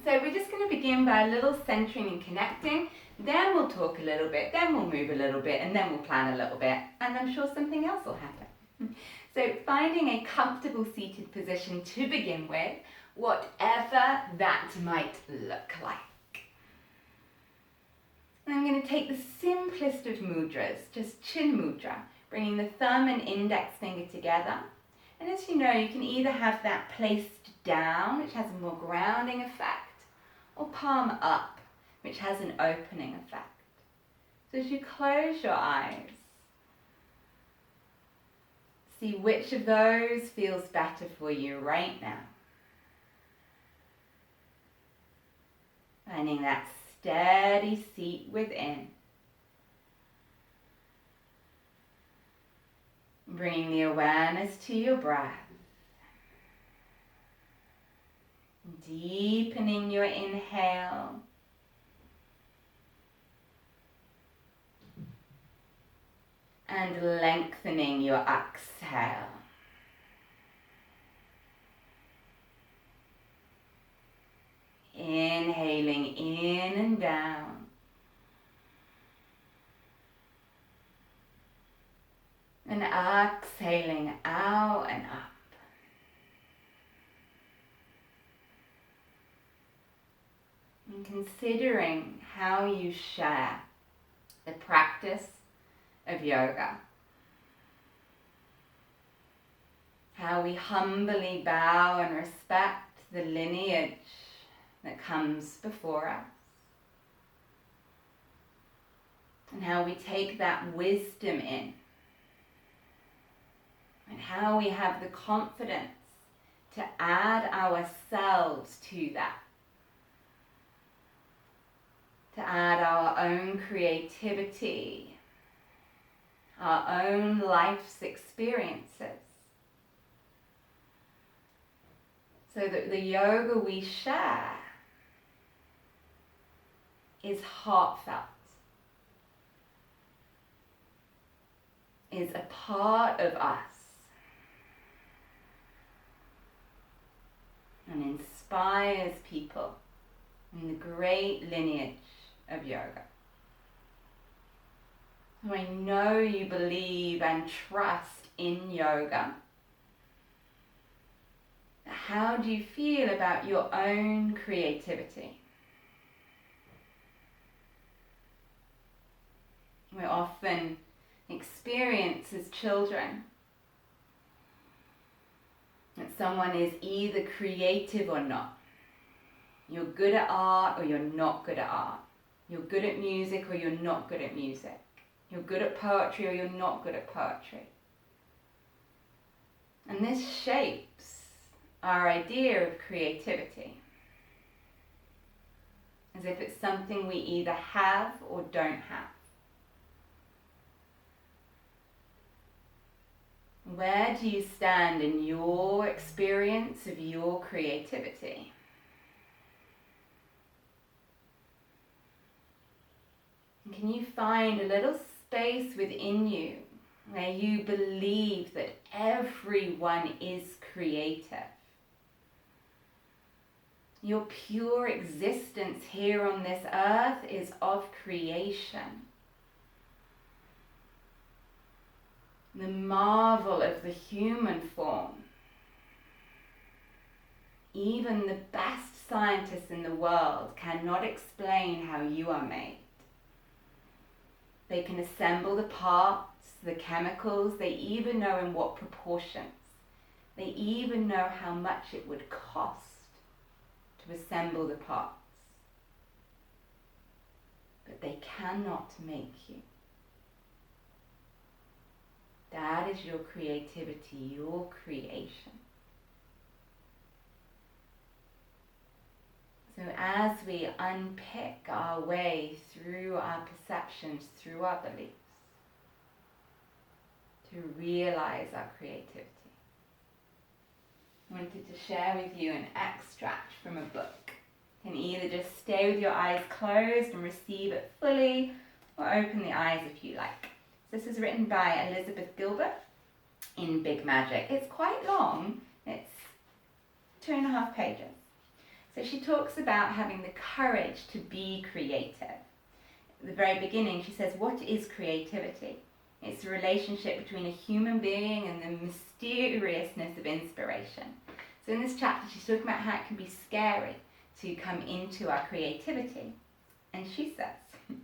So we're just going to begin by a little centering and connecting, then we'll talk a little bit, then we'll move a little bit, and then we'll plan a little bit, and I'm sure something else will happen. So finding a comfortable seated position to begin with, whatever that might look like. And I'm going to take the simplest of mudras, just chin mudra, bringing the thumb and index finger together. And as you know, you can either have that placed down, which has a more grounding effect, or palm up, which has an opening effect. So as you close your eyes, see which of those feels better for you right now. Finding that steady seat within. Bringing the awareness to your breath. Deepening your inhale. And lengthening your exhale. Inhaling in and down. And exhaling out and up. And considering how you share the practice of yoga. How we humbly bow and respect the lineage that comes before us. And how we take that wisdom in. And how we have the confidence to add ourselves to that. To add our own creativity, our own life's experiences. So that the yoga we share is heartfelt, is a part of us, and inspires people in the great lineage of yoga. So I know you believe and trust in yoga. How do you feel about your own creativity? We often experience as children that someone is either creative or not. You're good at art or you're not good at art. You're good at music or you're not good at music. You're good at poetry or you're not good at poetry. And this shapes our idea of creativity. As if it's something we either have or don't have. Where do you stand in your experience of your creativity? Can you find a little space within you where you believe that everyone is creative? Your pure existence here on this earth is of creation. The marvel of the human form. Even the best scientists in the world cannot explain how you are made. They can assemble the parts, the chemicals, they even know in what proportions. They even know how much it would cost to assemble the parts. But they cannot make you. That is your creativity, your creation. So as we unpick our way through our perceptions, through our beliefs, to realize our creativity, I wanted to share with you an extract from a book. You can either just stay with your eyes closed and receive it fully, or open the eyes if you like. This is written by Elizabeth Gilbert in Big Magic. It's quite long. It's 2.5 pages. So she talks about having the courage to be creative. At the very beginning, she says, what is creativity? It's the relationship between a human being and the mysteriousness of inspiration. So in this chapter, she's talking about how it can be scary to come into our creativity. And she says,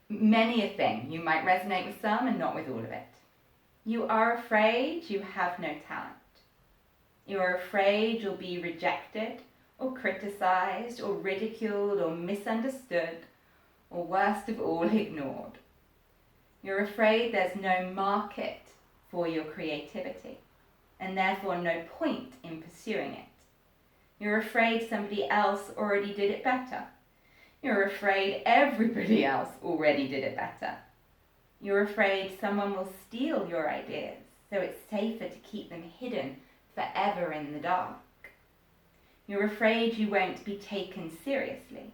many a thing, you might resonate with some and not with all of it. You are afraid you have no talent. You are afraid you'll be rejected or criticized or ridiculed or misunderstood or worst of all, ignored. You're afraid there's no market for your creativity and therefore no point in pursuing it. You're afraid somebody else already did it better. You're afraid everybody else already did it better. You're afraid someone will steal your ideas, so it's safer to keep them hidden forever in the dark. You're afraid you won't be taken seriously.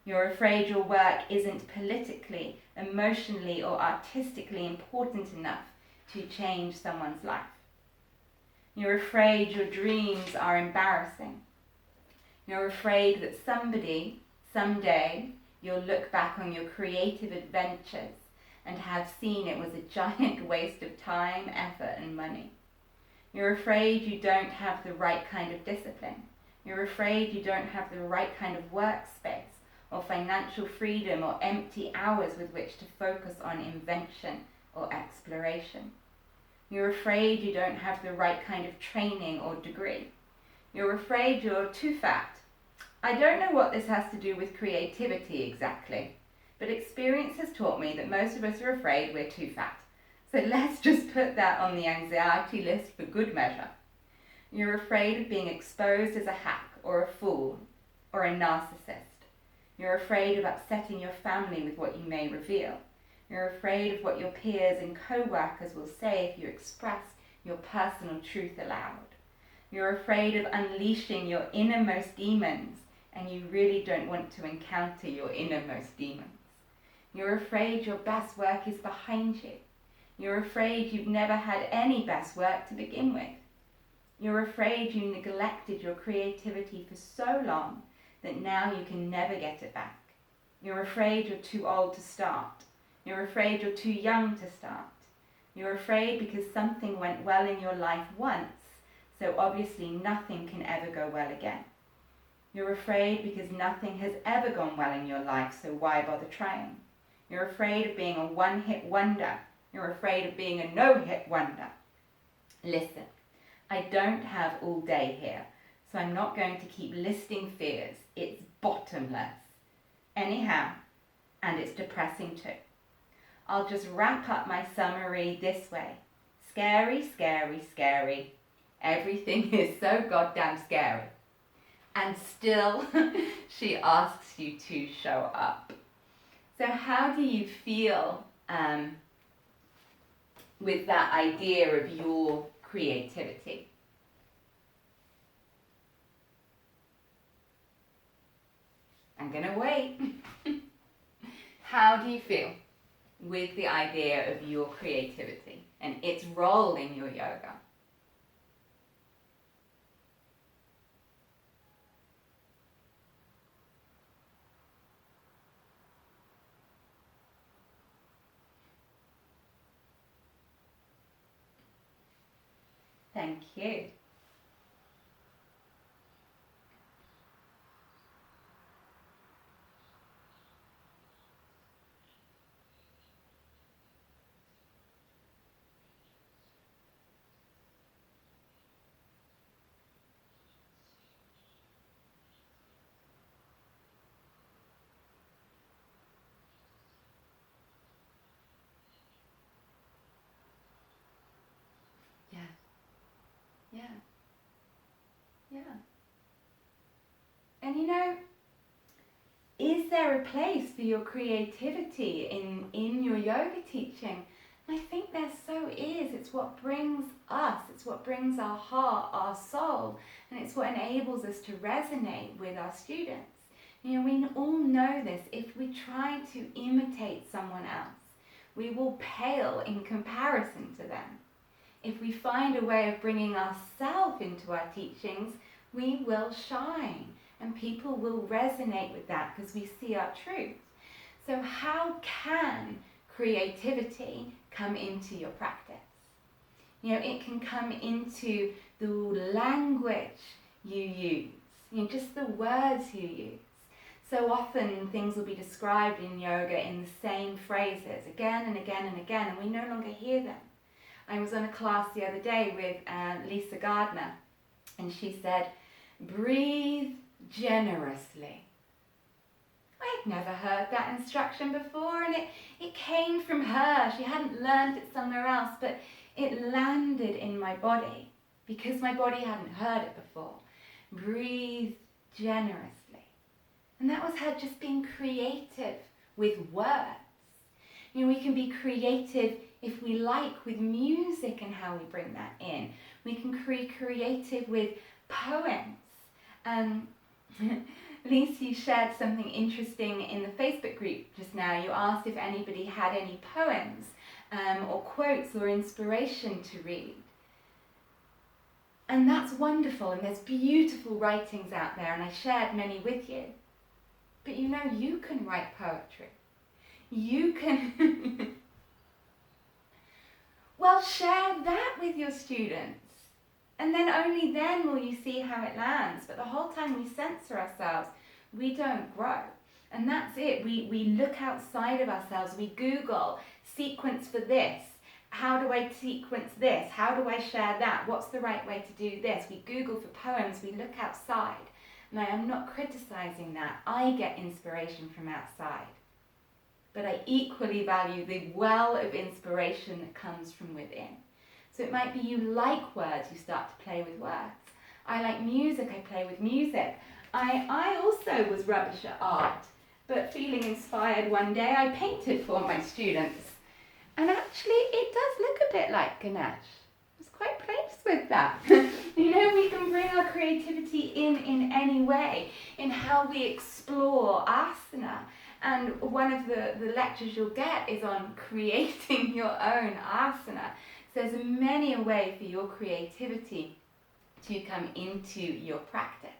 You're afraid your work isn't politically, emotionally, or artistically important enough to change someone's life. You're afraid your dreams are embarrassing. You're afraid that someday, you'll look back on your creative adventures and have seen it was a giant waste of time, effort, and money. You're afraid you don't have the right kind of discipline. You're afraid you don't have the right kind of workspace or financial freedom or empty hours with which to focus on invention or exploration. You're afraid you don't have the right kind of training or degree. You're afraid you're too fat. I don't know what this has to do with creativity exactly, but experience has taught me that most of us are afraid we're too fat. So let's just put that on the anxiety list for good measure. You're afraid of being exposed as a hack or a fool or a narcissist. You're afraid of upsetting your family with what you may reveal. You're afraid of what your peers and co-workers will say if you express your personal truth aloud. You're afraid of unleashing your innermost demons, and you really don't want to encounter your innermost demons. You're afraid your best work is behind you. You're afraid you've never had any best work to begin with. You're afraid you neglected your creativity for so long that now you can never get it back. You're afraid you're too old to start. You're afraid you're too young to start. You're afraid because something went well in your life once, so obviously nothing can ever go well again. You're afraid because nothing has ever gone well in your life, so why bother trying? You're afraid of being a one-hit wonder. You're afraid of being a no-hit wonder. Listen, I don't have all day here, so I'm not going to keep listing fears. It's bottomless. Anyhow, and it's depressing too. I'll just wrap up my summary this way. Scary, scary, scary. Everything is so goddamn scary. And still, she asks you to show up. So how do you feel with that idea of your creativity? I'm going to wait. How do you feel with the idea of your creativity and its role in your yoga? Thank you. Yeah, yeah, yeah. And you know, is there a place for your creativity in your yoga teaching? I think there so is. It's what brings us, it's what brings our heart, our soul, and it's what enables us to resonate with our students. You know, we all know this. If we try to imitate someone else, we will pale in comparison to them. If we find a way of bringing ourselves into our teachings, we will shine and people will resonate with that because we see our truth. So how can creativity come into your practice? You know, it can come into the language you use, you know, just the words you use. So often things will be described in yoga in the same phrases again and again and again, and we no longer hear them. I was on a class the other day with Lisa Gardner, and she said, breathe generously. I had never heard that instruction before, and it came from her. She hadn't learned it somewhere else, but it landed in my body because my body hadn't heard it before. Breathe generously. And that was her just being creative with words. You know, we can be creative if we like with music and how we bring that in. We can be creative with poems. Lisa, you shared something interesting in the Facebook group just now. You asked if anybody had any poems or quotes or inspiration to read. And that's wonderful, and there's beautiful writings out there, and I shared many with you. But you know, you can write poetry. You can... Well, share that with your students. And then only then will you see how it lands. But the whole time we censor ourselves, we don't grow. And that's it. We look outside of ourselves. We Google sequence for this. How do I sequence this? How do I share that? What's the right way to do this? We Google for poems. We look outside. And I am not criticizing that. I get inspiration from outside. But I equally value the well of inspiration that comes from within. So it might be you like words, you start to play with words. I like music, I play with music. I also was rubbish at art, but feeling inspired one day, I painted for my students. And actually, it does look a bit like Ganesh. I was quite pleased with that. You know, we can bring our creativity in any way, in how we explore asana. And one of the lectures you'll get is on creating your own asana. So there's many a way for your creativity to come into your practice.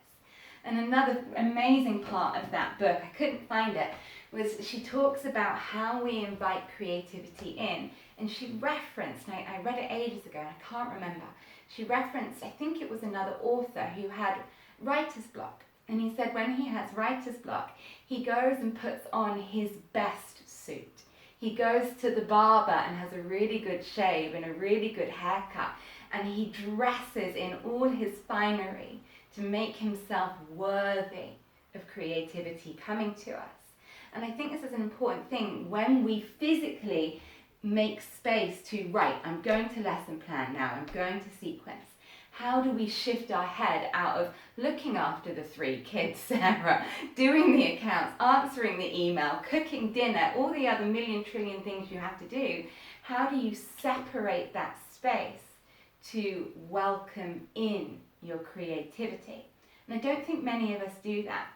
And another amazing part of that book, I couldn't find it, was she talks about how we invite creativity in. And she referenced, and I read it ages ago, and I can't remember, she referenced, I think it was another author who had writer's block. And he said when he has writer's block, he goes and puts on his best suit. He goes to the barber and has a really good shave and a really good haircut, and he dresses in all his finery to make himself worthy of creativity coming to us. And I think this is an important thing when we physically make space to, right, I'm going to lesson plan now, I'm going to sequence. How do we shift our head out of looking after the 3 kids, Sarah, doing the accounts, answering the email, cooking dinner, all the other million trillion things you have to do? How do you separate that space to welcome in your creativity? And I don't think many of us do that.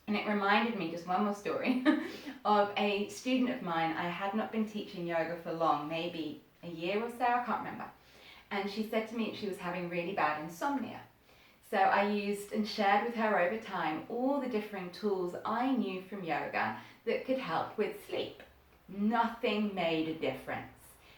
And it reminded me, just one more story, of a student of mine. I had not been teaching yoga for long, maybe a year or so, I can't remember. And she said to me she was having really bad insomnia. So I used and shared with her over time all the different tools I knew from yoga that could help with sleep. Nothing made a difference.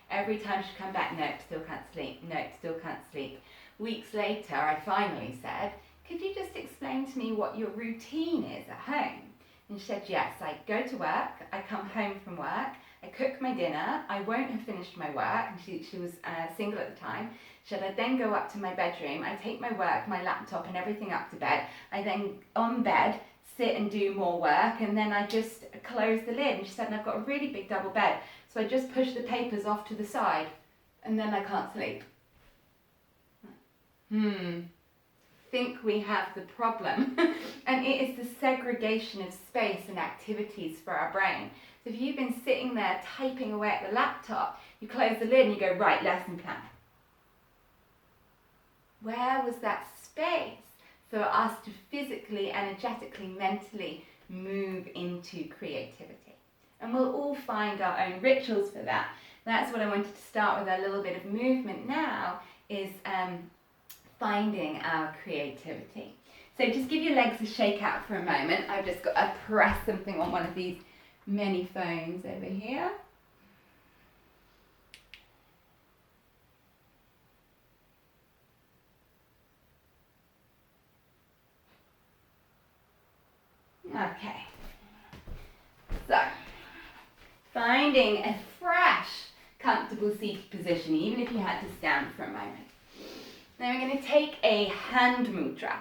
Every time she'd come back, nope, still can't sleep, nope, still can't sleep. Weeks later, I finally said, could you just explain to me what your routine is at home? And she said, yes, I go to work, I come home from work, I cook my dinner, I won't have finished my work, and she was single at the time. She said, I then go up to my bedroom, I take my work, my laptop and everything up to bed, I then, on bed, sit and do more work, and then I just close the lid. And she said, and I've got a really big double bed, so I just push the papers off to the side, and then I can't sleep. Think we have the problem. And it is the segregation of space and activities for our brain. So if you've been sitting there typing away at the laptop, you close the lid and you go, right, lesson plan. Where was that space for us to physically, energetically, mentally move into creativity? And we'll all find our own rituals for that. That's what I wanted to start with, a little bit of movement now, is finding our creativity. So just give your legs a shake out for a moment. I've just got to press something on one of these mini phones over here. Okay, so finding a fresh, comfortable seated position, even if you had to stand for a moment. Then we're going to take a hand mudra.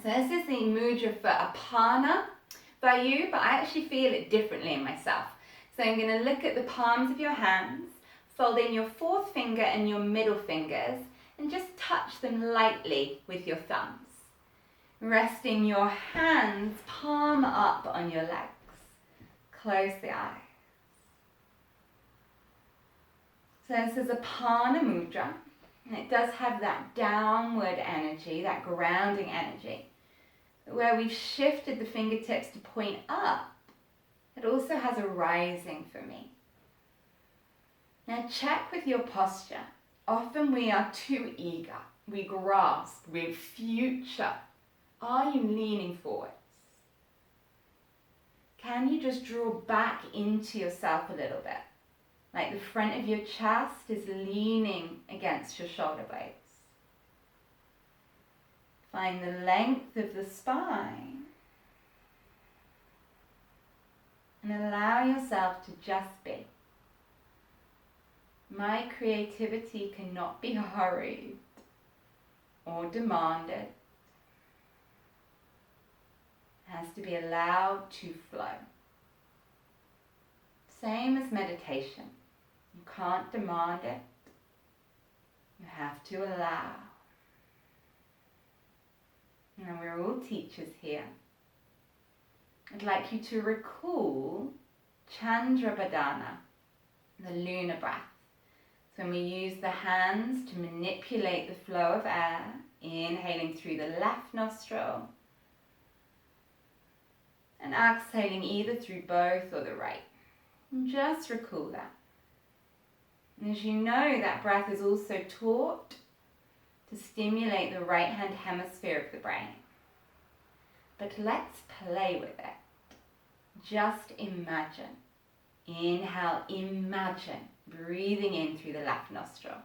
So this is the mudra for Apana Vayu, but I actually feel it differently in myself. So I'm going to look at the palms of your hands, fold in your fourth finger and your middle fingers, and just touch them lightly with your thumbs. Resting your hands palm up on your legs. Close the eyes. So this is Apana Mudra, and it does have that downward energy, that grounding energy. Where we've shifted the fingertips to point up, it also has a rising for me. Now check with your posture. Often we are too eager. We grasp, we future. Are you leaning forwards? Can you just draw back into yourself a little bit? Like the front of your chest is leaning against your shoulder blades. Find the length of the spine. And allow yourself to just be. My creativity cannot be hurried or demanded. Has to be allowed to flow. Same as meditation. You can't demand it. You have to allow. Now we're all teachers here. I'd like you to recall Chandrabadana, the lunar breath. So when we use the hands to manipulate the flow of air, inhaling through the left nostril, and exhaling either through both or the right. And just recall that. And as you know, that breath is also taught to stimulate the right hand hemisphere of the brain. But let's play with it. Just imagine. Inhale, imagine breathing in through the left nostril.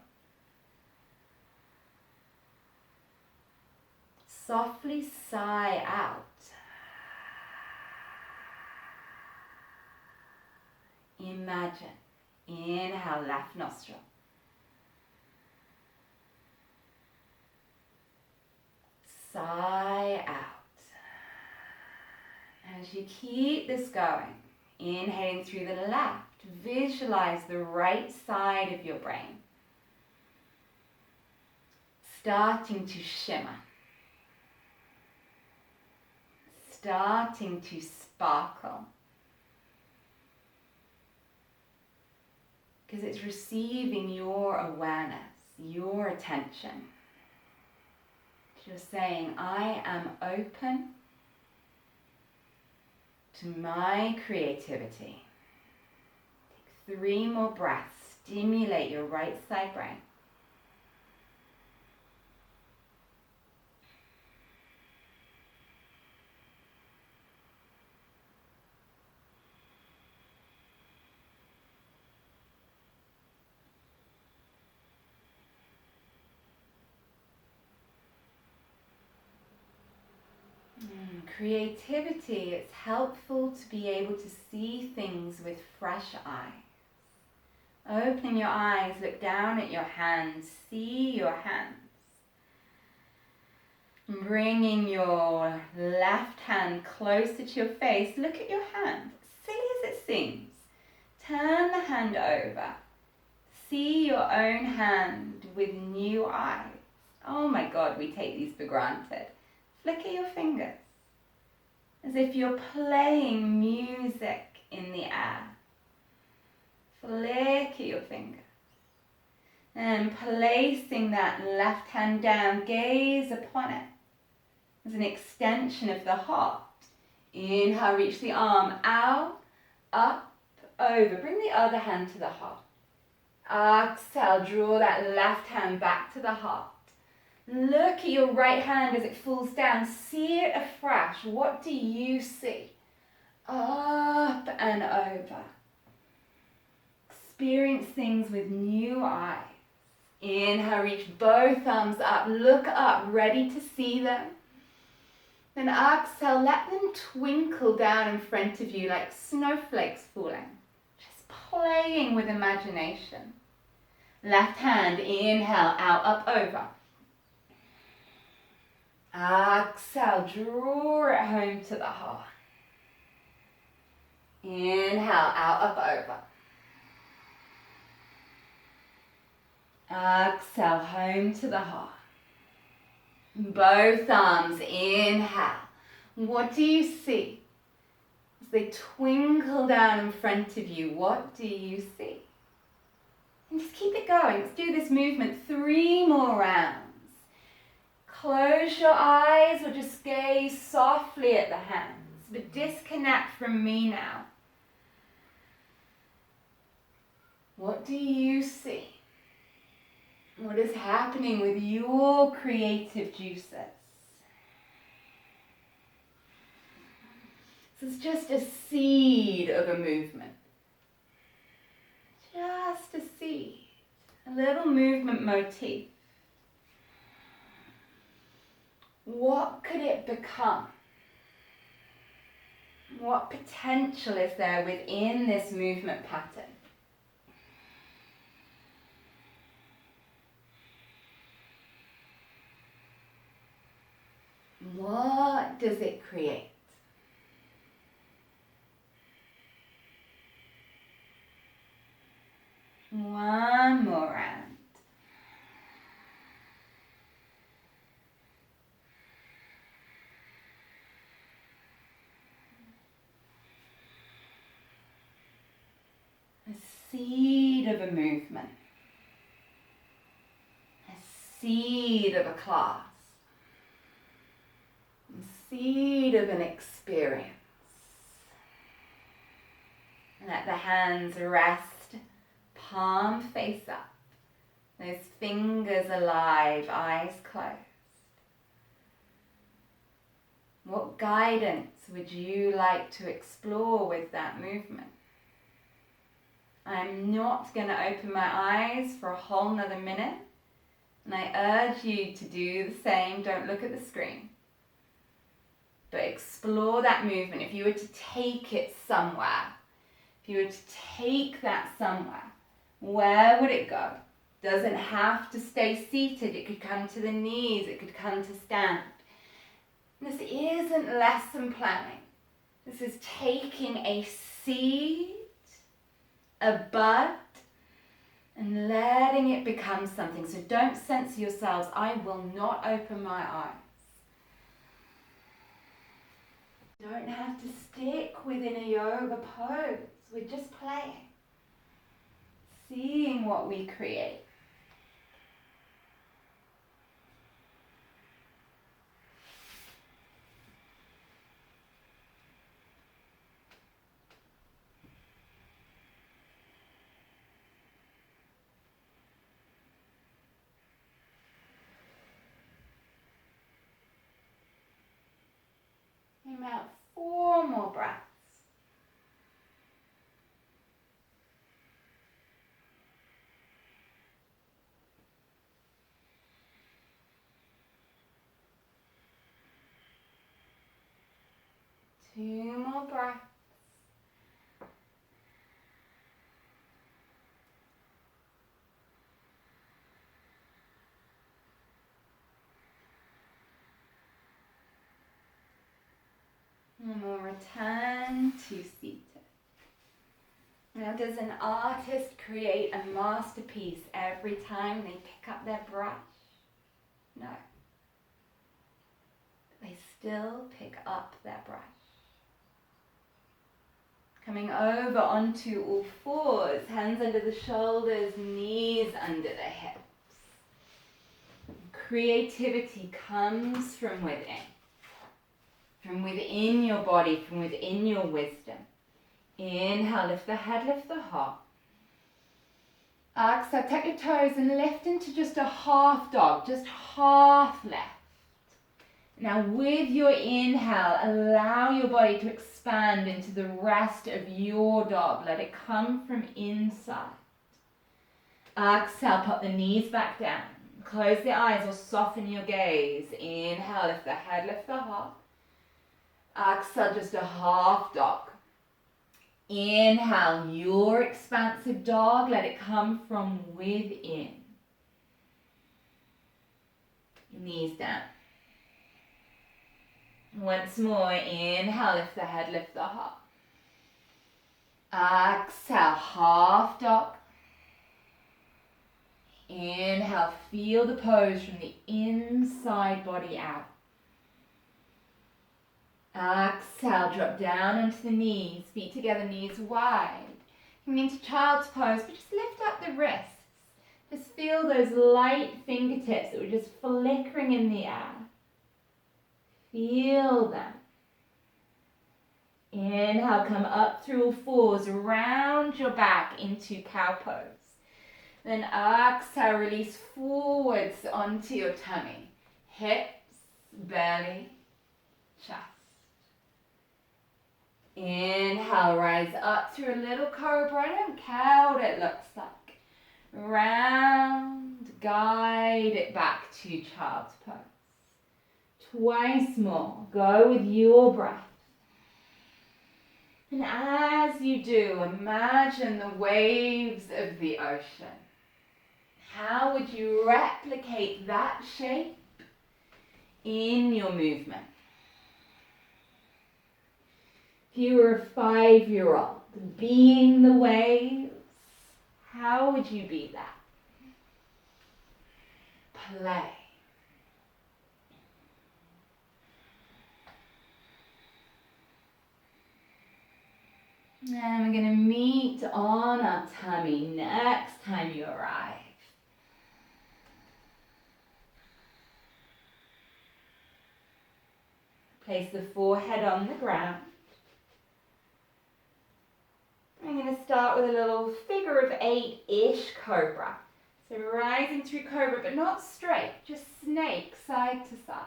Softly sigh out. Imagine. Inhale, left nostril. Sigh out. As you keep this going, inhaling through the left, visualize the right side of your brain starting to shimmer, starting to sparkle. Because it's receiving your awareness, your attention. You're saying, I am open to my creativity. Take 3 more breaths. Stimulate your right side brain. Creativity, it's helpful to be able to see things with fresh eyes. Opening your eyes, look down at your hands, see your hands. Bringing your left hand closer to your face, look at your hand. Silly as it seems. Turn the hand over. See your own hand with new eyes. Oh my God, we take these for granted. Flicker your fingers. As if you're playing music in the air. Flicker your fingers. And placing that left hand down, gaze upon it as an extension of the heart. Inhale, reach the arm out, up, over. Bring the other hand to the heart. Exhale, draw that left hand back to the heart. Look at your right hand as it falls down. See it afresh. What do you see? Up and over. Experience things with new eyes. Inhale, reach both arms up. Look up, ready to see them. Then exhale, let them twinkle down in front of you like snowflakes falling. Just playing with imagination. Left hand, inhale, out, up, over. Exhale, draw it home to the heart. Inhale, out, up, over. Exhale, home to the heart. Both arms, inhale. What do you see? As they twinkle down in front of you, what do you see? And just keep it going. Let's do this movement 3 more rounds. Close your eyes or just gaze softly at the hands, but disconnect from me now. What do you see? What is happening with your creative juices? This is just a seed of a movement. Just a seed. A little movement motif. What could it become? What potential is there within this movement pattern? What does it create? One more round. A seed of a movement. A seed of a class. Seed of an experience. Let the hands rest, palm face up. Those fingers alive, eyes closed. What guidance would you like to explore with that movement? I'm not going to open my eyes for a whole nother minute, and I urge you to do the same. Don't look at the screen. But explore that movement. If you were to take it somewhere, if you were to take that somewhere, where would it go? Doesn't have to stay seated. It could come to the knees. It could come to stand. This isn't lesson planning. This is taking a seed, a bud, and letting it become something. So don't censor yourselves. I will not open my eyes. Don't have to stick within a yoga pose. We're just playing. Seeing what we create. Out 4 more breaths. Two more breaths. And we'll return to seated. Now, does an artist create a masterpiece every time they pick up their brush? No. They still pick up their brush. Coming over onto all fours, hands under the shoulders, knees under the hips. Creativity comes from within your body, from within your wisdom. Inhale, lift the head, lift the heart. Exhale, tuck your toes and lift into just a half dog, just half left. Now with your inhale, allow your body to expand into the rest of your dog. Let it come from inside. Exhale, pop the knees back down. Close the eyes or soften your gaze. Inhale, lift the head, lift the heart. Exhale, just a half dog. Inhale, your expansive dog. Let it come from within. Knees down. Once more, inhale, lift the head, lift the heart. Exhale, half dog. Inhale, feel the pose from the inside body out. Exhale, drop down onto the knees, feet together, knees wide. Coming into child's pose, but just lift up the wrists. Just feel those light fingertips that were just flickering in the air. Feel them. Inhale, come up through all fours, around your back into cow pose. Then exhale, release forwards onto your tummy. Hips, belly, chest. Inhale, rise up through a little cobra. I don't care what it looks like. Round, guide it back to child's pose. Twice more. Go with your breath. And as you do, imagine the waves of the ocean. How would you replicate that shape in your movement? If you were a 5-year-old being the waves, how would you be that? Play. And we're going to meet on our tummy next time you arrive. Place the forehead on the ground. I'm going to start with a little figure of 8-ish cobra. So rising through cobra, but not straight, just snake side to side.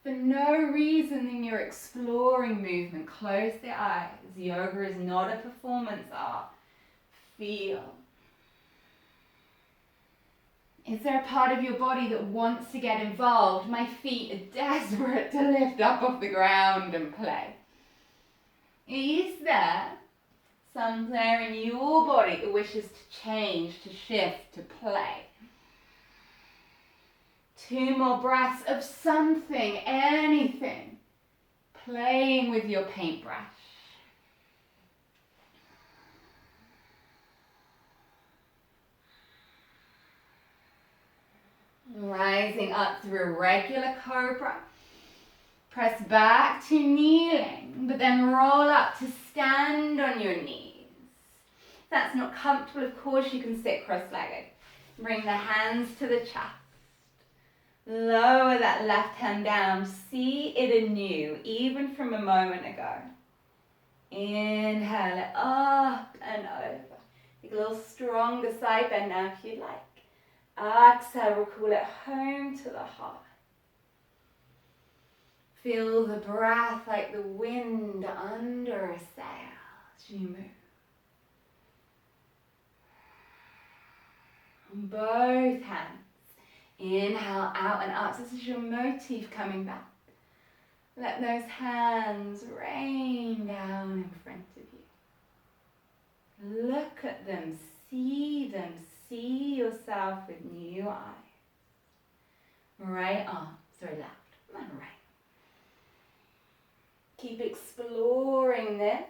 For no reason than you're exploring movement. Close the eyes. Yoga is not a performance art. Feel. Is there a part of your body that wants to get involved? My feet are desperate to lift up off the ground and play. Is there somewhere in your body that wishes to change, to shift, to play? 2 more breaths of something, anything. Playing with your paintbrush. Rising up through a regular cobra. Press back to kneeling, but then roll up to stand on your knees. If that's not comfortable, of course you can sit cross-legged. Bring the hands to the chest. Lower that left hand down. See it anew, even from a moment ago. Inhale it up and over. Take a little stronger side bend now if you like. Exhale, we'll call it home to the heart. Feel the breath like the wind under a sail as you move. On both hands. Inhale out and up. So this is your motif coming back. Let those hands rain down in front of you. Look at them, see yourself with new eyes. Right arm, left and right. Keep exploring this.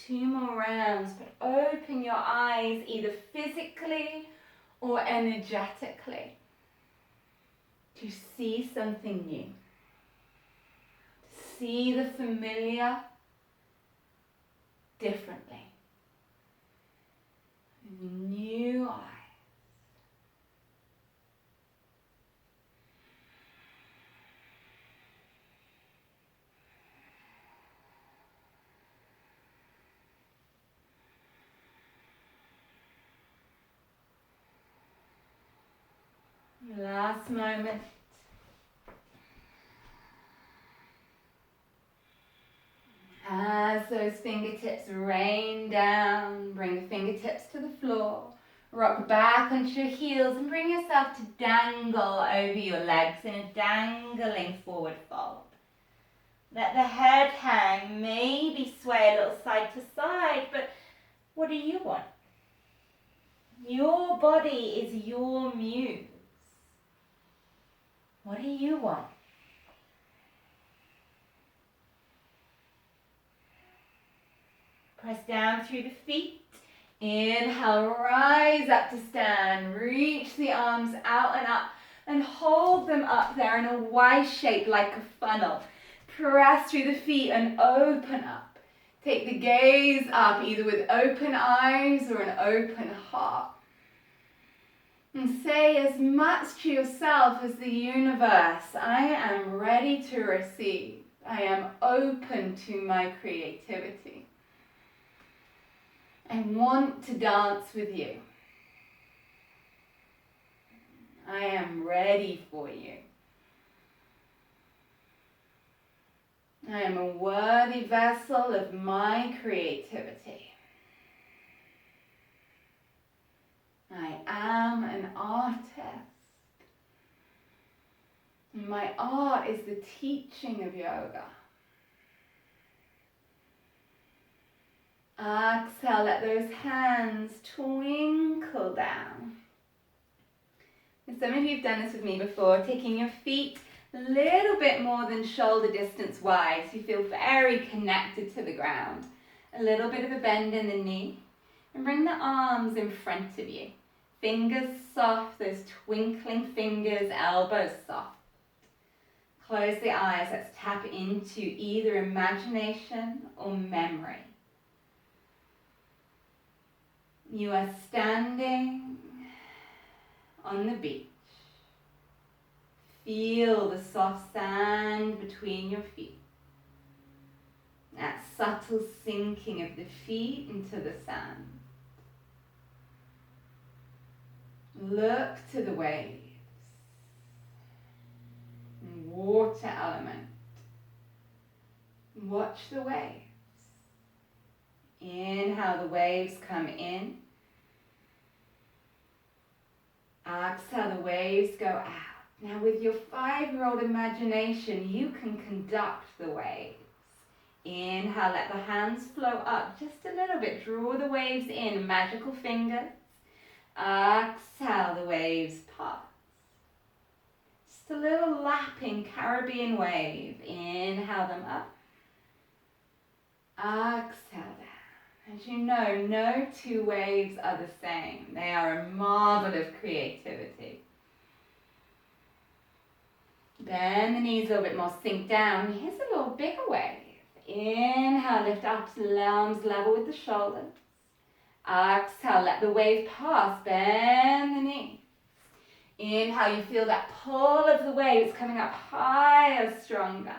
2 more rounds, but open your eyes either physically or energetically to see something new. See the familiar differently. With new eyes. last moment. As those fingertips rain down, bring the fingertips to the floor. Rock back onto your heels and bring yourself to dangle over your legs in a dangling forward fold. Let the head hang, maybe sway a little side to side, but what do you want? Your body is your muse. What do you want? Press down through the feet. Inhale, rise up to stand. Reach the arms out and up and hold them up there in a Y shape like a funnel. Press through the feet and open up. Take the gaze up either with open eyes or an open heart. And say as much to yourself as the universe, I am ready to receive. I am open to my creativity. I want to dance with you. I am ready for you. I am a worthy vessel of my creativity. I am an artist. My art is the teaching of yoga. Exhale, let those hands twinkle down. And some of you have done this with me before, taking your feet a little bit more than shoulder distance wide, so you feel very connected to the ground. A little bit of a bend in the knee, and bring the arms in front of you. Fingers soft, those twinkling fingers, elbows soft. Close the eyes, let's tap into either imagination or memory. You are standing on the beach. Feel the soft sand between your feet. That subtle sinking of the feet into the sand. Look to the waves. Water element. Watch the waves. Inhale, the waves come in. Exhale, the waves go out. Now with your 5-year-old imagination, you can conduct the waves. Inhale, let the hands flow up just a little bit. Draw the waves in, magical fingers. Exhale, the waves pass. Just a little lapping Caribbean wave. Inhale them up. Exhale down. As you know, no two waves are the same. They are a marvel of creativity. Bend the knees a little bit more, sink down. Here's a little bigger wave. Inhale, lift up to the arms level with the shoulders. Exhale, let the wave pass, bend the knees. Inhale, you feel that pull of the wave. It's coming up higher, stronger.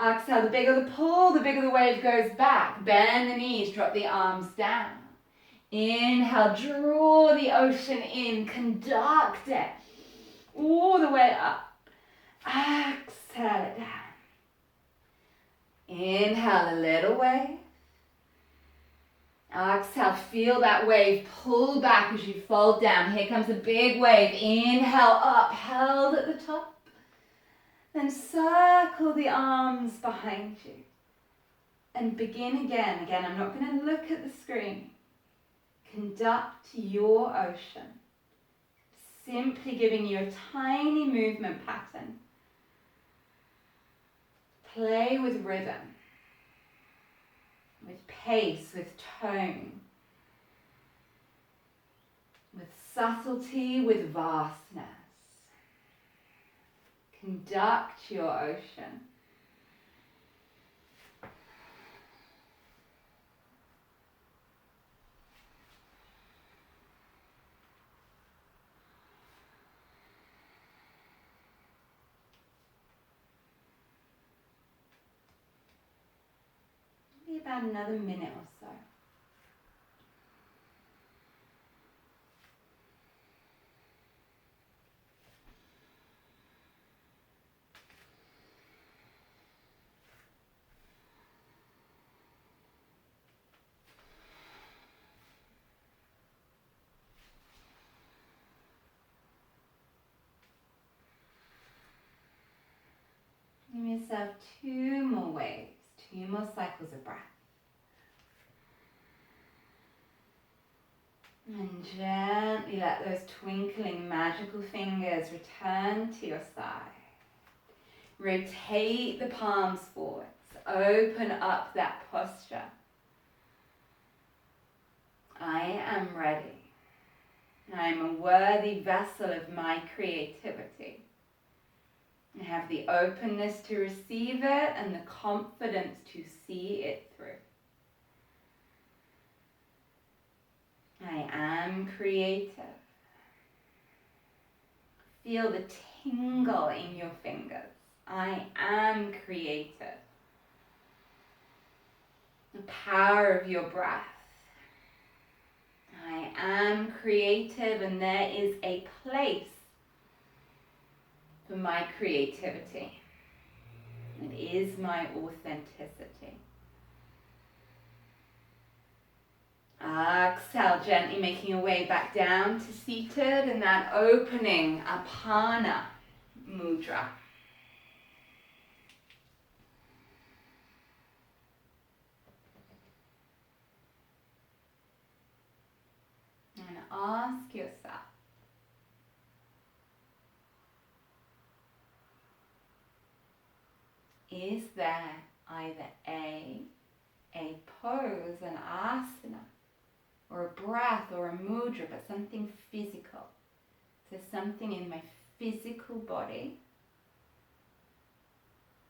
Exhale, the bigger the pull, the bigger the wave goes back. Bend the knees, drop the arms down. Inhale, draw the ocean in, conduct it all the way up. Exhale it down. Inhale, a little wave. Exhale, feel that wave pull back as you fold down. Here comes a big wave. Inhale up, held at the top. Then circle the arms behind you. And begin again. Again, I'm not going to look at the screen. Conduct your ocean. Simply giving you a tiny movement pattern. Play with rhythm, with pace, with tone, with subtlety, with vastness. Conduct your ocean. Maybe about another minute or so. yourself 2 more waves, 2 more cycles of breath. And gently let those twinkling magical fingers return to your side. Rotate the palms forwards. Open up that posture. I am ready. I am a worthy vessel of my creativity. I have the openness to receive it and the confidence to see it through. I am creative. Feel the tingle in your fingers. I am creative. The power of your breath. I am creative, and there is a place for my creativity. It is my authenticity. Exhale, gently making your way back down to seated in that opening Apana mudra. And ask yourself, is there either a pose, an asana, or a breath or a mudra, but something physical? So something in my physical body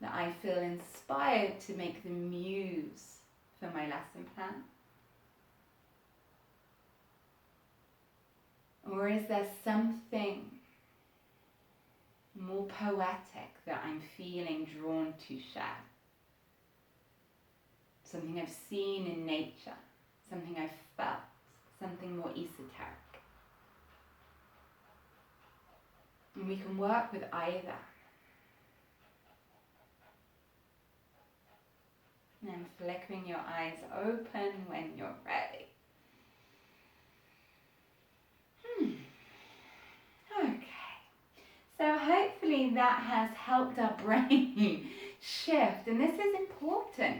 that I feel inspired to make the muse for my lesson plan? Or is there something more poetic that I'm feeling drawn to share? Something I've seen in nature, something I've felt, something more esoteric. And we can work with either. And flickering your eyes open when you're ready. Okay. So hopefully that has helped our brain shift. And this is important.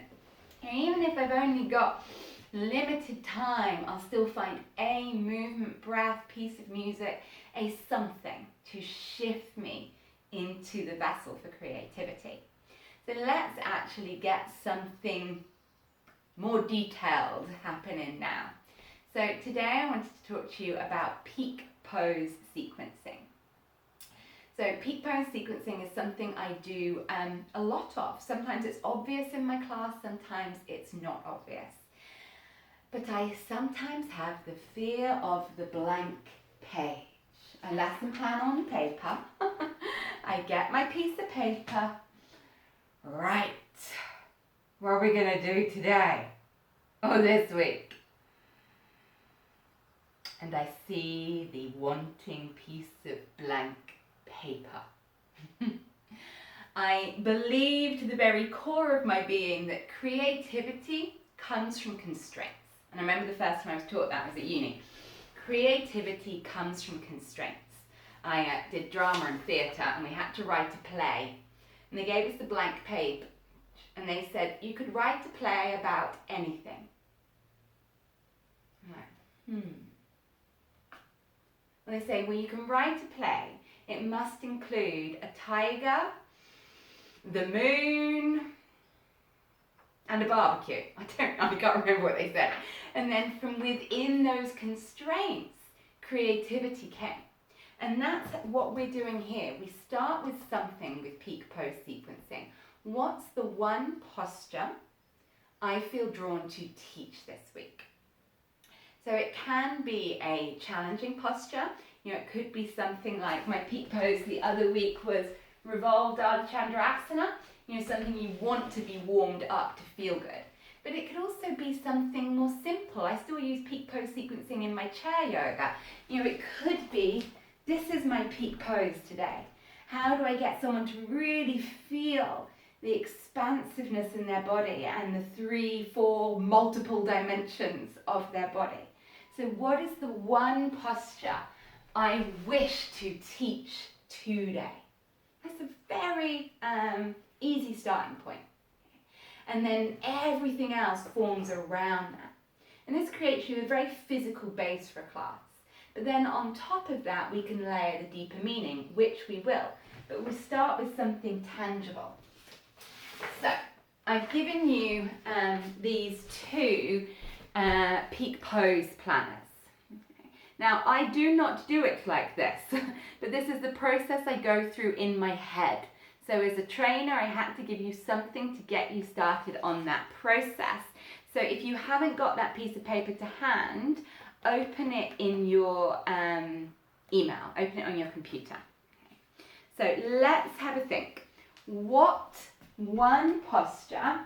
And even if I've only got limited time, I'll still find a movement, breath, piece of music, a something to shift me into the vessel for creativity. So let's actually get something more detailed happening now. So today I wanted to talk to you about peak pose sequencing. So peak pose sequencing is something I do a lot of. Sometimes it's obvious in my class, sometimes it's not obvious. But I sometimes have the fear of the blank page. A lesson plan on paper. I get my piece of paper. Right, what are we going to do today? Or this week? And I see the wanting piece of blank paper. I believe to the very core of my being that creativity comes from constraints. And I remember the first time I was taught that was at uni. Creativity comes from constraints. I did drama and theatre and we had to write a play. And they gave us the blank page and they said, you could write a play about anything. I'm like, And they say, well, you can write a play. It must include a tiger, the moon, and a barbecue. I can't remember what they said. And then from within those constraints, creativity came. And that's what we're doing here. We start with something with peak pose sequencing. What's the one posture I feel drawn to teach this week? So it can be a challenging posture. It could be something like my peak pose the other week was Revolved Ardha Chandrasana, something you want to be warmed up to feel good. But it could also be something more simple. I still use peak pose sequencing in my chair yoga. It could be, this is my peak pose today. How do I get someone to really feel the expansiveness in their body and the 3, 4 multiple dimensions of their body? So what is the one posture I wish to teach today? That's a very Easy starting point. And then everything else forms around that. And this creates you a very physical base for a class. But then on top of that, we can layer the deeper meaning, which we will. But we'll start with something tangible. So, I've given you these two peak pose planners. Okay. Now, I do not do it like this, but this is the process I go through in my head. So as a trainer, I had to give you something to get you started on that process. So if you haven't got that piece of paper to hand, open it in your email, open it on your computer. Okay. So let's have a think. What one posture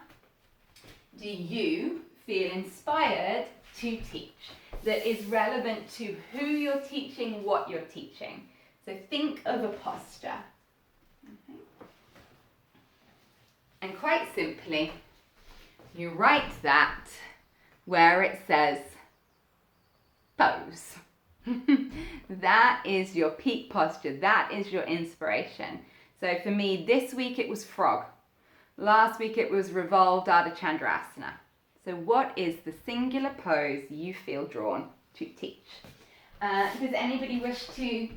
do you feel inspired to teach that is relevant to who you're teaching, what you're teaching? So think of a posture. Okay. And quite simply, you write that where it says pose. That is your peak posture. That is your inspiration. So for me, this week it was frog. Last week it was revolved Ardha Chandrasana. So what is the singular pose you feel drawn to teach? Does anybody wish to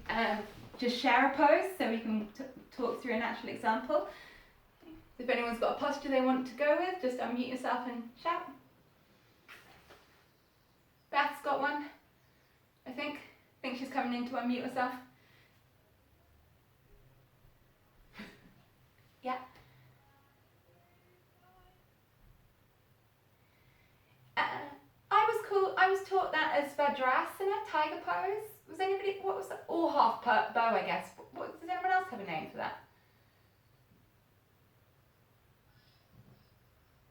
just share a pose so we can talk through a natural example? If anyone's got a posture they want to go with, just unmute yourself and shout. Beth's got one, I think. I think she's coming in to unmute herself. Yeah. I was taught that as Vajrasana, tiger pose. Was anybody, what was that? Or half bow, I guess. Does anyone else have a name for that?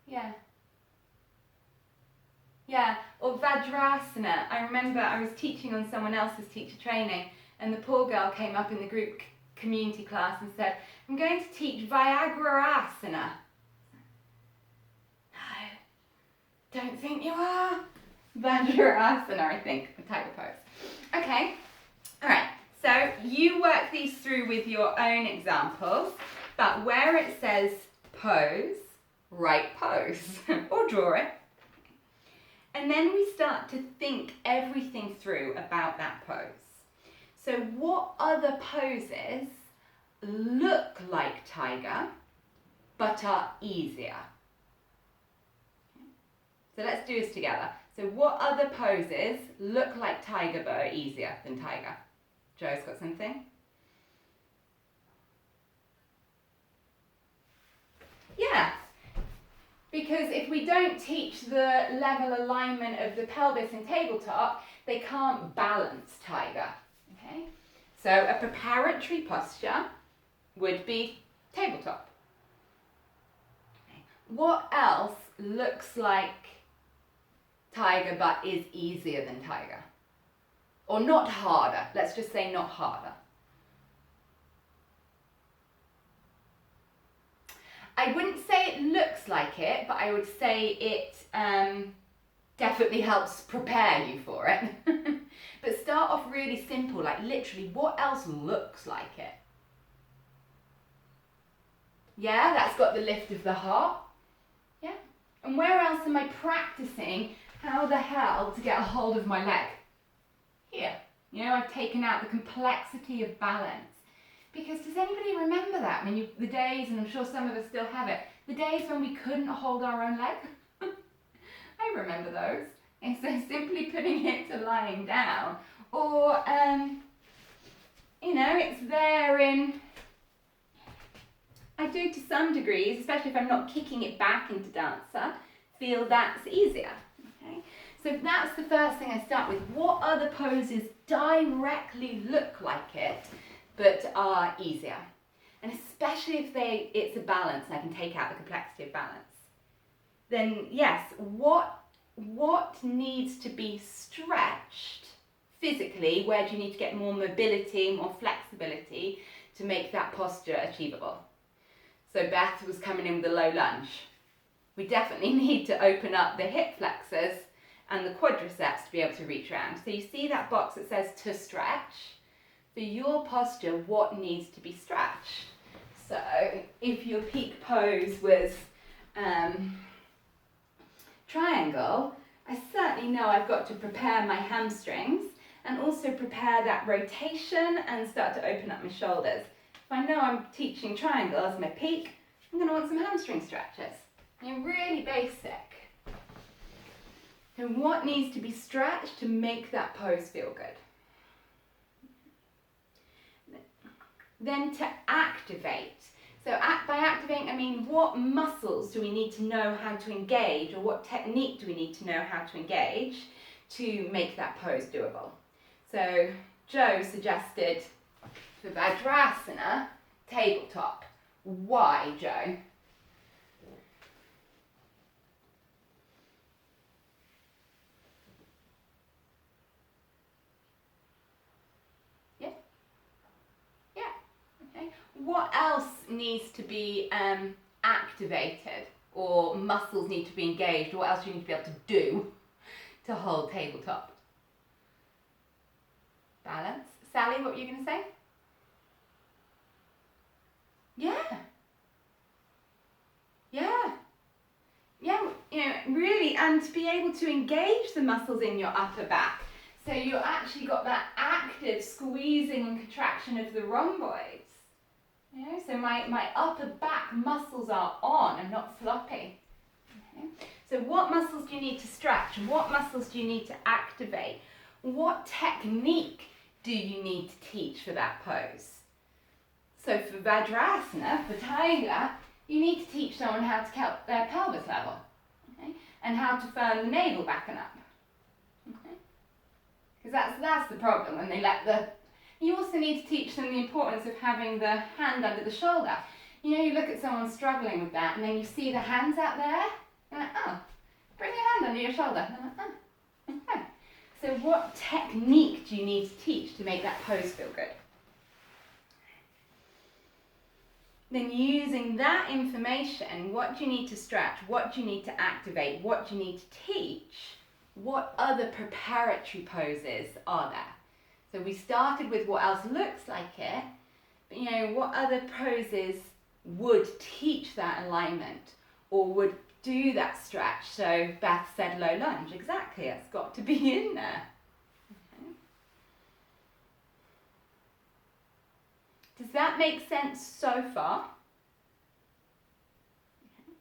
Yeah. Yeah, or Vajrasana. I remember I was teaching on someone else's teacher training, and the poor girl came up in the group community class and said, I'm going to teach Viagrasana. No, don't think you are. Vajrasana, I think, the tiger pose. Okay, all right, so you work these through with your own examples, but where it says pose, write pose, or draw it. And then we start to think everything through about that pose. So what other poses look like tiger, but are easier? So let's do this together. So what other poses look like tiger, but are easier than tiger? Joe's got something? Yeah. Because if we don't teach the level alignment of the pelvis in tabletop, they can't balance tiger. Okay? So a preparatory posture would be tabletop. Okay. What else looks like tiger but is easier than tiger? Or not harder. Let's just say not harder. I wouldn't say it looks like it, but I would say it definitely helps prepare you for it. But start off really simple, like literally, what else looks like it? Yeah, that's got the lift of the heart. Yeah. And where else am I practicing how the hell to get a hold of my leg? Here. You know, I've taken out the complexity of balance. Because does anybody remember that? The days, and I'm sure some of us still have it, the days when we couldn't hold our own leg? I remember those. And so simply putting it to lying down. Or, it's there in, I do to some degrees, especially if I'm not kicking it back into dancer, feel that's easier. Okay? So that's the first thing I start with. What other poses directly look like it, but are easier? And especially if it's a balance and I can take out the complexity of balance. Then yes, what needs to be stretched physically? Where do you need to get more mobility, more flexibility to make that posture achievable? So Beth was coming in with a low lunge. We definitely need to open up the hip flexors and the quadriceps to be able to reach around. So you see that box that says to stretch? For your posture, what needs to be stretched? So if your peak pose was triangle, I certainly know I've got to prepare my hamstrings and also prepare that rotation and start to open up my shoulders. If I know I'm teaching triangle as my peak, I'm going to want some hamstring stretches. They're really basic. And what needs to be stretched to make that pose feel good? Then to activate. So by activating, I mean what muscles do we need to know how to engage, or what technique do we need to know how to engage to make that pose doable? So Joe suggested for Vajrasana, tabletop. Why, Joe? Yeah? Yeah. Okay. What else needs to be activated, or muscles need to be engaged, or what else do you need to be able to do to hold tabletop? Balance. Sally, what were you going to say? Yeah. Yeah. Yeah, really, and to be able to engage the muscles in your upper back. So you actually got that active squeezing and contraction of the rhomboids. So my upper back muscles are on and not floppy. Okay. So what muscles do you need to stretch? What muscles do you need to activate? What technique do you need to teach for that pose? So for Vajrasana, for Tiger, you need to teach someone how to keep their pelvis level, okay? And how to firm the navel back and up. Okay? Because that's the problem when they let the... You also need to teach them the importance of having the hand under the shoulder. You look at someone struggling with that and then you see the hands out there, you're like, oh, bring your hand under your shoulder. And I'm like, oh, okay. So what technique do you need to teach to make that pose feel good? Then using that information, what do you need to stretch? What do you need to activate? What do you need to teach? What other preparatory poses are there? So we started with what else looks like it, but what other poses would teach that alignment or would do that stretch? So Beth said low lunge. Exactly, it's got to be in there. Okay. Does that make sense so far? Okay.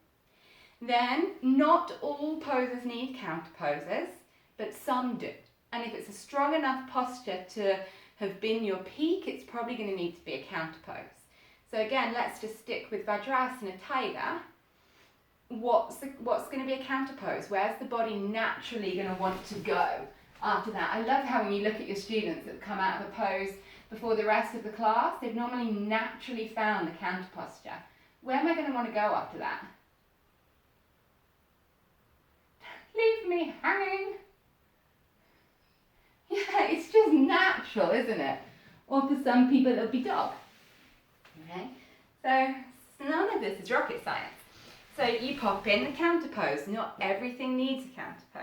Then, not all poses need counter poses, but some do. And if it's a strong enough posture to have been your peak, it's probably going to need to be a counter pose. So again, let's just stick with Vajrasana Tiger. What's going to be a counter pose? Where's the body naturally going to want to go after that? I love how when you look at your students that come out of a pose before the rest of the class, they've normally naturally found the counter posture. Where am I going to want to go after that? Leave me hanging. Yeah, it's just natural, isn't it? Or for some people it'll be dog. Okay, so none of this is rocket science. So you pop in the counter pose. Not everything needs a counter pose.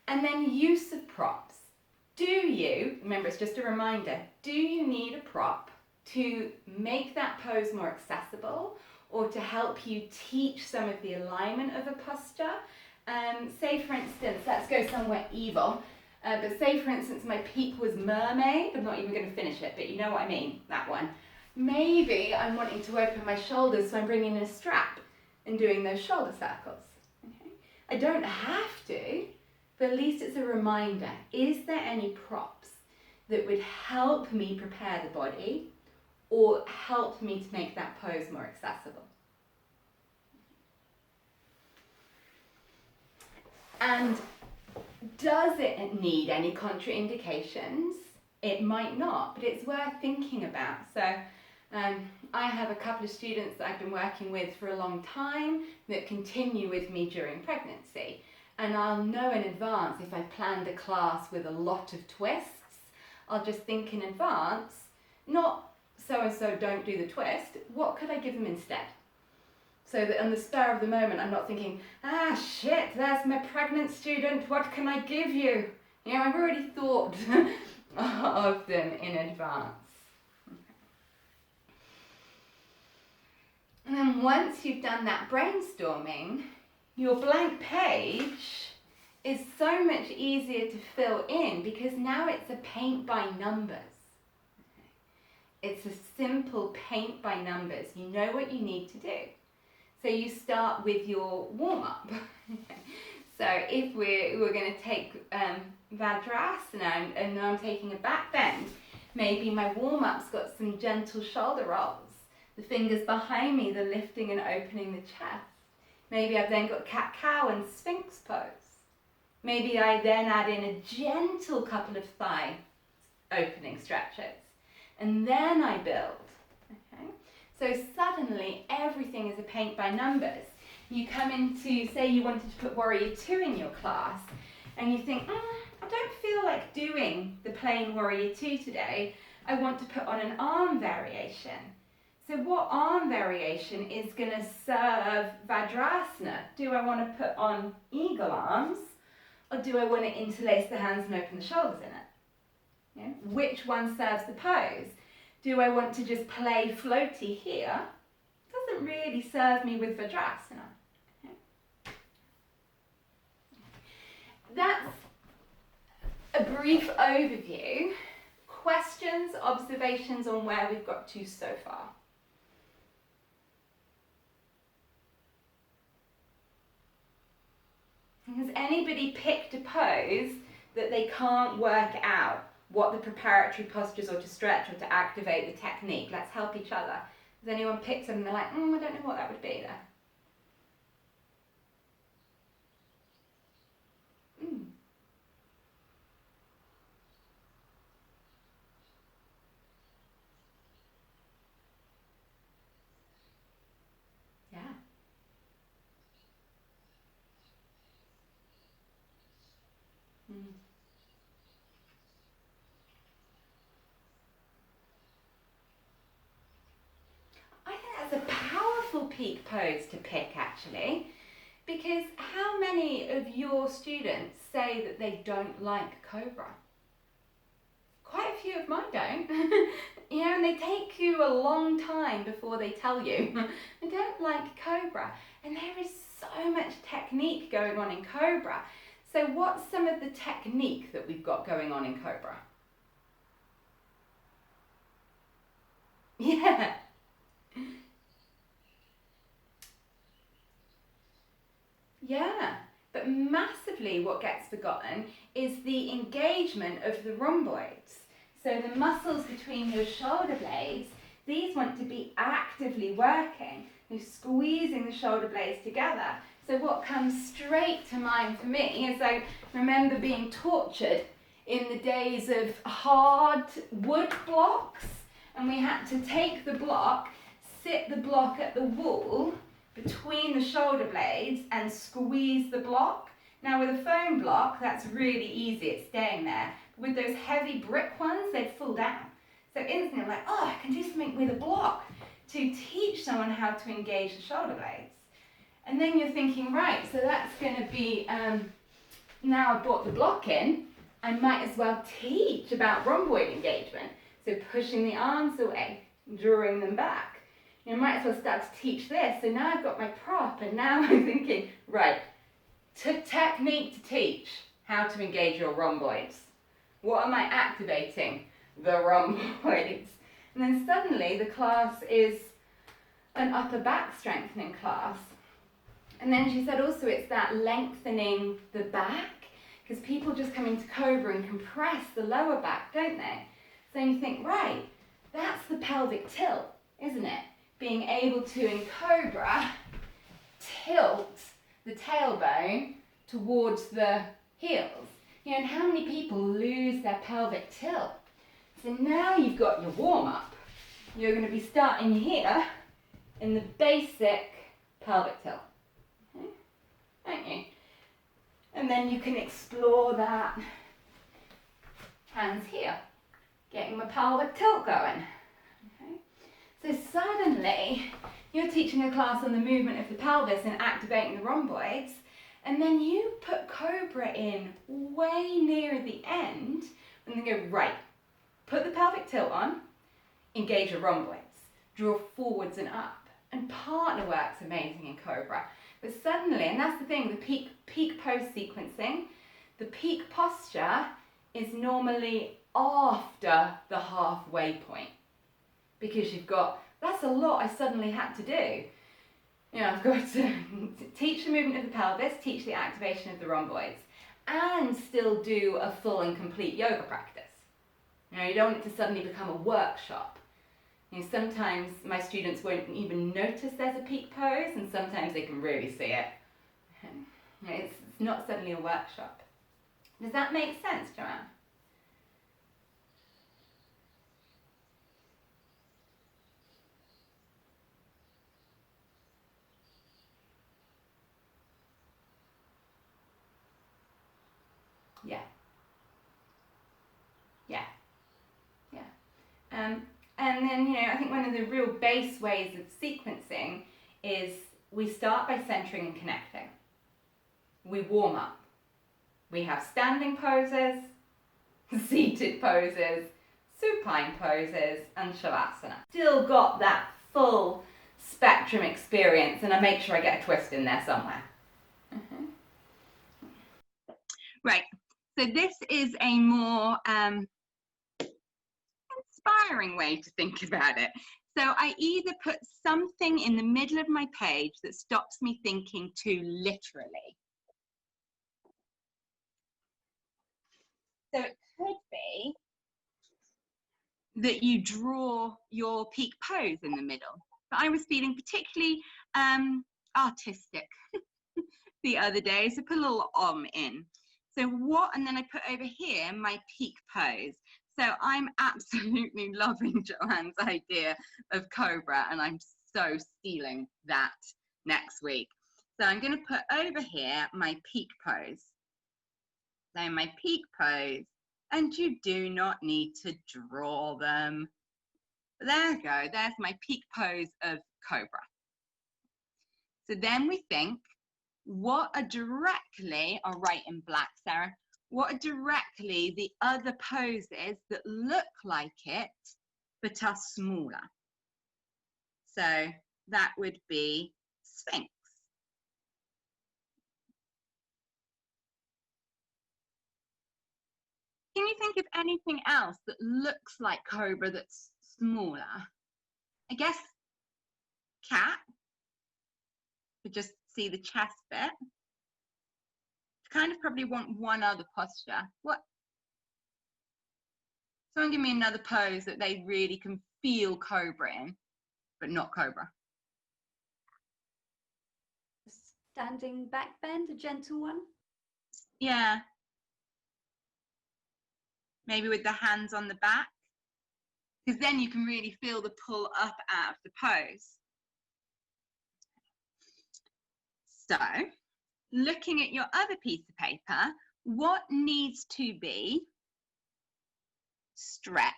And then use of props. Do you, remember it's just a reminder, do you need a prop to make that pose more accessible or to help you teach some of the alignment of a posture? Say for instance, let's go somewhere evil. But say for instance my peak was mermaid. I'm not even going to finish it, but you know what I mean, that one. Maybe I'm wanting to open my shoulders, so I'm bringing in a strap and doing those shoulder circles. Okay? I don't have to, but at least it's a reminder. Is there any props that would help me prepare the body or help me to make that pose more accessible? And does it need any contraindications? It might not, but it's worth thinking about. So I have a couple of students that I've been working with for a long time that continue with me during pregnancy. And I'll know in advance if I've planned a class with a lot of twists. I'll just think in advance, not so-and-so don't do the twist, what could I give them instead? So that on the spur of the moment, I'm not thinking, shit, there's my pregnant student, what can I give you? I've already thought of them in advance. And then once you've done that brainstorming, your blank page is so much easier to fill in because now it's a paint by numbers. It's a simple paint by numbers. You know what you need to do. So you start with your warm-up. So if we're going to take Vajrasana and I'm taking a back bend, maybe my warm-up's got some gentle shoulder rolls. The fingers behind me, the lifting and opening the chest. Maybe I've then got cat-cow and sphinx pose. Maybe I then add in a gentle couple of thigh opening stretches. And then I build. Okay? So suddenly everything is a paint by numbers. You come into, say you wanted to put Warrior 2 in your class, and you think, I don't feel like doing the plain Warrior 2 today. I want to put on an arm variation. So what arm variation is going to serve Vajrasana? Do I want to put on eagle arms, or do I want to interlace the hands and open the shoulders in it? You know, which one serves the pose? Do I want to just play floaty here? Doesn't really serve me with Vajrasana. Okay. That's a brief overview. Questions, observations on where we've got to so far? Has anybody picked a pose that they can't work out what the preparatory postures or to stretch or to activate the technique? Let's help each other. Has anyone picked something and they're like, I don't know what that would be there? Yeah. Mm. I think that's a powerful peak pose to pick actually, because how many of your students say that they don't like Cobra? Quite a few of mine don't. You know, and they take you a long time before they tell you. They don't like Cobra. And there is so much technique going on in Cobra. So what's some of the technique that we've got going on in Cobra? Yeah. Yeah. But massively what gets forgotten is the engagement of the rhomboids. So the muscles between your shoulder blades, these want to be actively working. You're squeezing the shoulder blades together. So what comes straight to mind for me is I remember being tortured in the days of hard wood blocks, and we had to take the block, sit the block at the wall between the shoulder blades and squeeze the block. Now with a foam block, that's really easy, it's staying there. With those heavy brick ones, they'd fall down. So instantly I'm like, oh, I can do something with a block to teach someone how to engage the shoulder blades. And then you're thinking, right, so that's going to be, now I've brought the block in, I might as well teach about rhomboid engagement. So pushing the arms away, drawing them back. You might as well start to teach this. So now I've got my prop, and now I'm thinking, right, technique to teach how to engage your rhomboids. What am I activating? The rhomboids. And then suddenly the class is an upper back strengthening class. And then she said also it's that lengthening the back, because people just come into Cobra and compress the lower back, don't they? So you think, right, that's the pelvic tilt, isn't it? Being able to, in Cobra, tilt the tailbone towards the heels. You know, and how many people lose their pelvic tilt? So now you've got your warm-up. You're going to be starting here in the basic pelvic tilt. Okay? Aren't you? And then you can explore that. Hands here. Getting my pelvic tilt going. Okay? So suddenly, you're teaching a class on the movement of the pelvis and activating the rhomboids, and then you put Cobra in way near the end, and then go, right, put the pelvic tilt on, engage your rhomboids, draw forwards and up. And partner work's amazing in Cobra. But suddenly, and that's the thing, the peak pose sequencing, the peak posture is normally after the halfway point. Because you've got, that's a lot I suddenly had to do. You know, I've got to teach the movement of the pelvis, teach the activation of the rhomboids, and still do a full and complete yoga practice. You know, you don't want it to suddenly become a workshop. You know, sometimes my students won't even notice there's a peak pose, and sometimes they can really see it. You know, it's not suddenly a workshop. Does that make sense, Joanne? Yeah. Yeah. Yeah. And then, you know, I think one of the real base ways of sequencing is we start by centering and connecting. We warm up. We have standing poses, seated poses, supine poses, and shavasana. Still got that full spectrum experience, and I make sure I get a twist in there somewhere. Right, so this is a more inspiring way to think about it. So I either put something in the middle of my page that stops me thinking too literally. So it could be that you draw your peak pose in the middle. But I was feeling particularly artistic the other day, so put a little in. So what, and then I put over here my peak pose. So I'm absolutely loving Joanne's idea of Cobra, and I'm so stealing that next week. So I'm going to put over here my peak pose. So my peak pose, and you do not need to draw them. There you go, there's my peak pose of Cobra. So then we think, what are directly, I'll write in black, Sarah, what are directly the other poses that look like it, but are smaller? So that would be Sphinx. Can you think of anything else that looks like Cobra that's smaller? I guess cat, to just see the chest bit. Kind of probably want one other posture. What? Someone give me another pose that they really can feel Cobra in, but not Cobra. Standing back bend, a gentle one. Yeah. Maybe with the hands on the back, because then you can really feel the pull up out of the pose. So, looking at your other piece of paper, what needs to be stretched?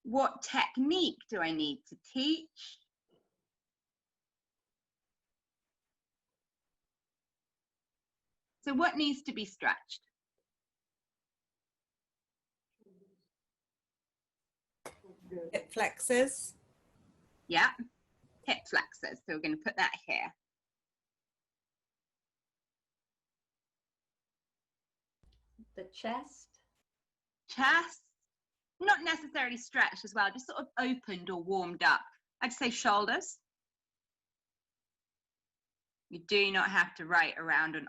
What technique do I need to teach? So what needs to be stretched? Hip flexors. Yeah, hip flexors. So we're going to put that here. The chest. Chest, not necessarily stretched as well, just sort of opened or warmed up. I'd say shoulders. You do not have to write around an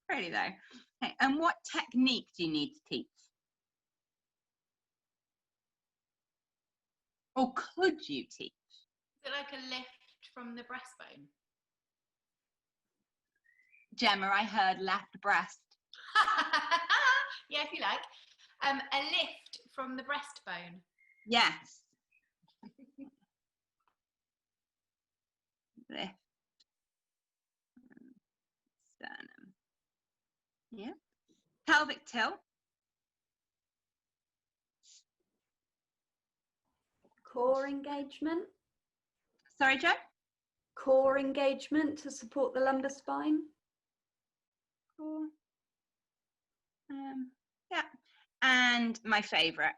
Pretty though. Okay. And what technique do you need to teach? Or could you teach? Is it like a lift from the breastbone? Gemma, I heard left breast. Yeah, if you like. A lift from the breastbone. Yes. Lift. Sternum. Yeah. Pelvic tilt. Core engagement. Sorry, Jo? Core engagement to support the lumbar spine. Cool. Yeah. And my favourite,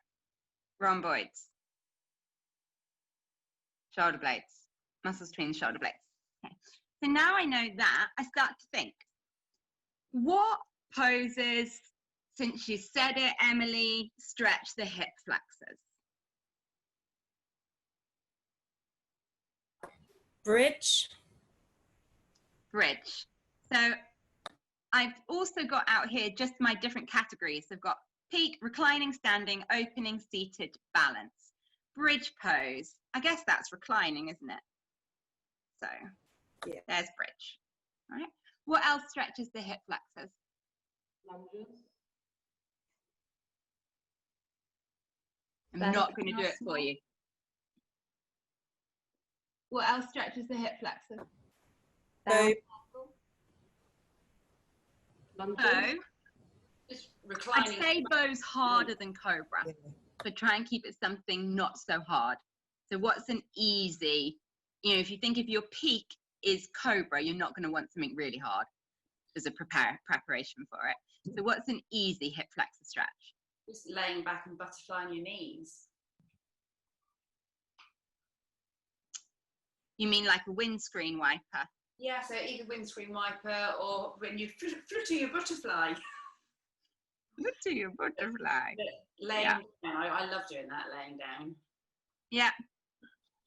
rhomboids. Shoulder blades, muscles between the shoulder blades. Okay. So now I know that, I start to think, what poses, since you said it, Emily, stretch the hip flexors? Bridge. Bridge. So I've also got out here just my different categories. I've got peak, reclining, standing, opening, seated, balance. Bridge pose, I guess that's reclining, isn't it? So Yeah. there's bridge. All right. What else stretches the hip flexors? Lunges. I'm not going to do it for you. What else stretches the hip flexors? Bow. Lunges. Bow. Just I'd reclining. say bow's harder than cobra. Yeah. So try and keep it something not so hard. So what's an easy, if you think of your peak is cobra, you're not going to want something really hard as a preparation for it. So what's an easy hip flexor stretch? Just laying back and butterflying your knees. You mean like a windscreen wiper? Yeah, so either windscreen wiper or when you flutter your butterfly. Look to your butterfly. Laying Yeah. down. I love doing that, laying down. Yeah.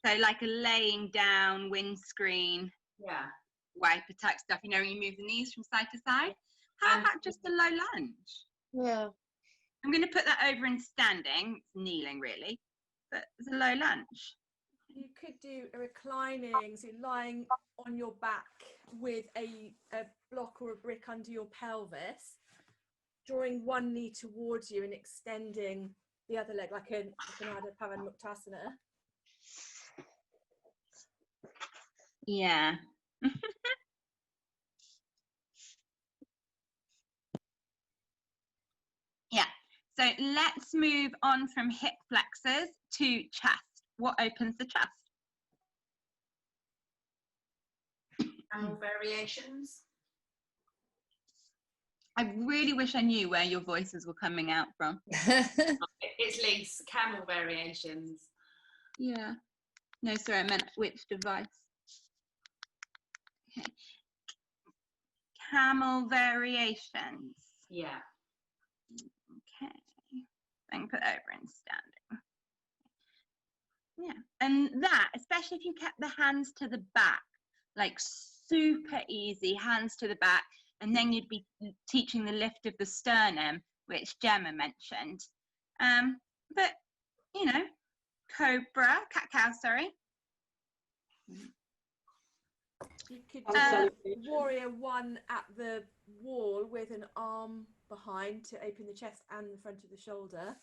So like a laying down windscreen Yeah. wiper type stuff, when you move the knees from side to side. How And- about just a low lunge? Yeah. I'm going to put that over in standing. It's kneeling really, but it's a low lunge. You could do a reclining, so lying on your back with a block or a brick under your pelvis, drawing one knee towards you and extending the other leg like an Ardha Pavanmuktasana. Yeah. Yeah. So let's move on from hip flexors to chest. What opens the chest? Camel variations. I really wish I knew where your voices were coming out from. It's Lise. Camel variations. Yeah. No, sorry, I meant which device. Okay. Camel variations. Yeah. Okay. I can put over in standing. Yeah. And that, especially if you kept the hands to the back, like super easy, hands to the back, and then you'd be teaching the lift of the sternum, which Gemma mentioned. But, cobra, cat-cow, sorry. You could Uh, do warrior one at the wall with an arm behind to open the chest and the front of the shoulder.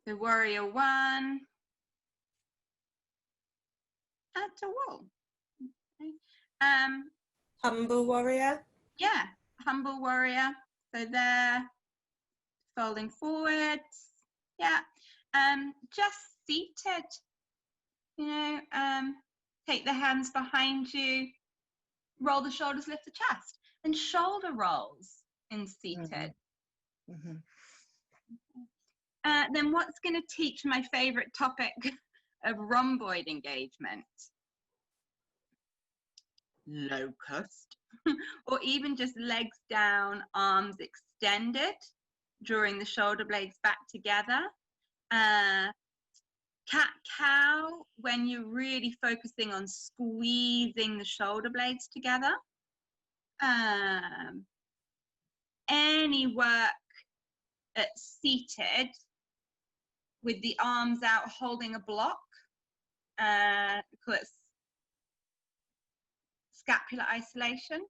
The warrior one at a wall. Okay. Humble warrior. Yeah, humble warrior. So there, folding forwards. Yeah. Just seated. Take the hands behind you, roll the shoulders, lift the chest, and shoulder rolls in seated. Mm-hmm. Then what's going to teach my favorite topic of rhomboid engagement? Locust. Or even just legs down, arms extended, drawing the shoulder blades back together. Cat-cow, when you're really focusing on squeezing the shoulder blades together. Any work at seated with the arms out holding a block, because scapular isolation.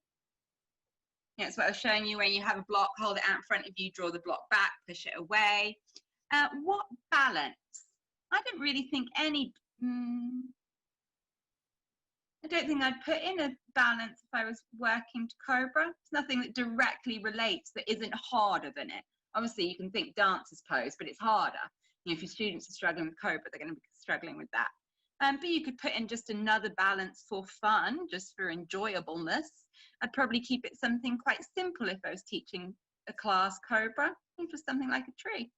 That's what I was showing you. When you have a block, hold it out in front of you, draw the block back, push it away. What balance? I didn't really think any. I don't think I'd put in a balance if I was working to cobra. It's nothing that directly relates that isn't harder than it. Obviously, you can think dancer's pose, but it's harder. If your students are struggling with cobra, they're going to be struggling with that. But you could put in just another balance for fun, just for enjoyableness. I'd probably keep it something quite simple if I was teaching a class cobra, think of something like a tree.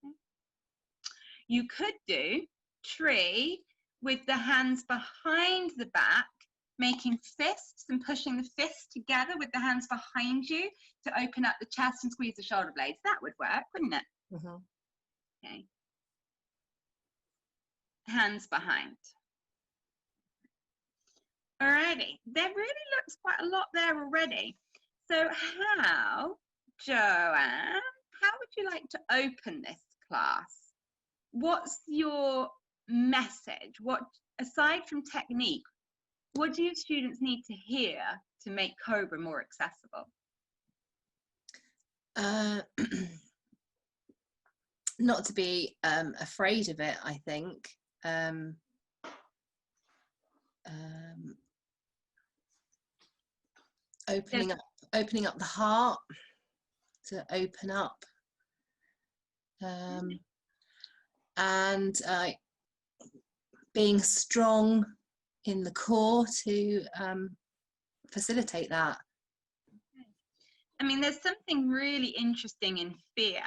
Okay. You could do tree with the hands behind the back, making fists and pushing the fists together with the hands behind you to open up the chest and squeeze the shoulder blades. That would work, wouldn't it? Mhm. Okay. Hands behind. Alrighty, there really looks quite a lot there already. So how, Joanne, how would you like to open this class? What's your message? What, aside from technique, what do your students need to hear to make Cobra more accessible? Not to be afraid of it, I think. Opening up the heart to open up, and being strong in the core to facilitate that. I mean, there's something really interesting in fear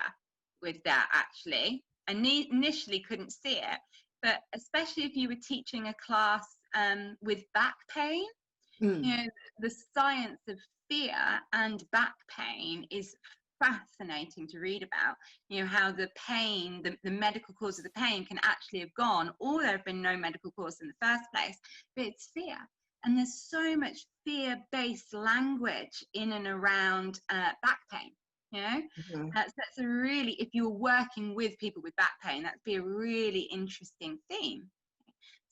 with that, actually. I initially couldn't see it, but especially if you were teaching a class with back pain, you know, the science of fear and back pain is fascinating to read about. You know, how the pain, the medical cause of the pain can actually have gone, or there have been no medical cause in the first place, but it's fear. And there's so much fear-based language in and around back pain, you know? That's a really, if you're working with people with back pain, that'd be a really interesting theme.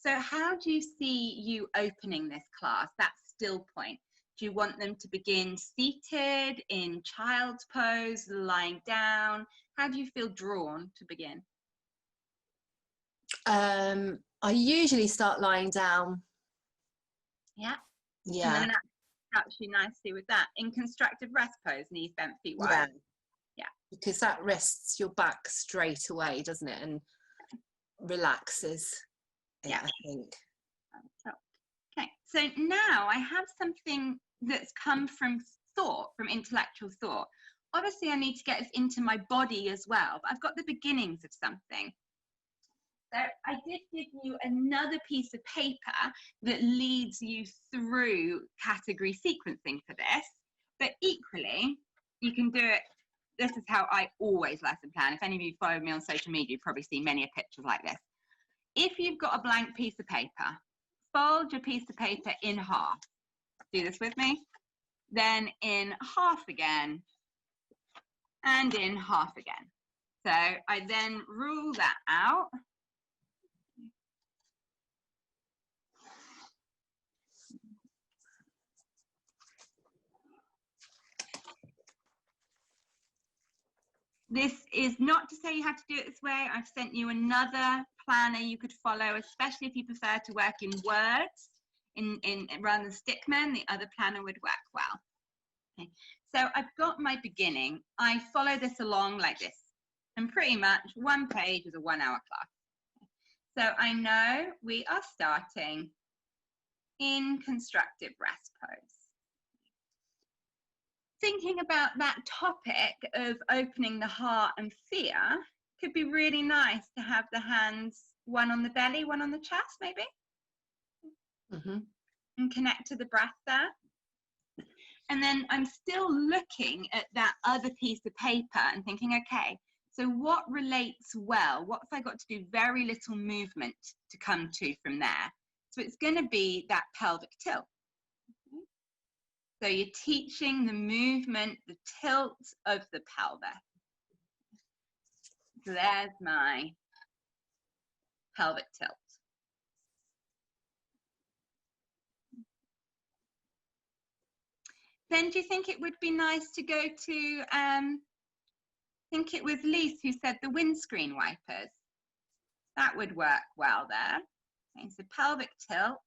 So how do you see you opening this class, that still point? Do you want them to begin seated, in child's pose, lying down? How do you feel drawn to begin? I usually start lying down. Yeah. Yeah. And then that helps you nicely with that. In constructive rest pose, knees bent, feet wide. Yeah. Because that rests your back straight away, doesn't it? And relaxes. Yeah, I think. Okay, so now I have something that's come from thought, from intellectual thought. Obviously, I need to get this into my body as well, but I've got the beginnings of something. So I did give you another piece of paper that leads you through category sequencing for this, but equally, you can do it. This is how I always lesson plan. If any of you follow me on social media, you've probably seen many pictures like this. If you've got a blank piece of paper, fold your piece of paper in half. Do this with me. Then in half again, and in half again. So I then rule that out. This is not to say you have to do it this way. I've sent you another planner you could follow, especially if you prefer to work in words, rather than Stickman. The other planner would work well. Okay. So I've got my beginning. I follow this along like this, and pretty much one page is a 1 hour class. So I know we are starting in constructive rest pose. Thinking about that topic of opening the heart and fear could be really nice to have the hands, one on the belly, one on the chest, maybe. And connect to the breath there. And then I'm still looking at that other piece of paper and thinking, okay, so what relates well? What have I got to do very little movement to come to from there? So it's going to be that pelvic tilt. So you're teaching the movement, the tilt of the pelvis. So there's my pelvic tilt. Then do you think it would be nice to go to, I think it was Lise who said the windscreen wipers. That would work well there. Okay, so pelvic tilt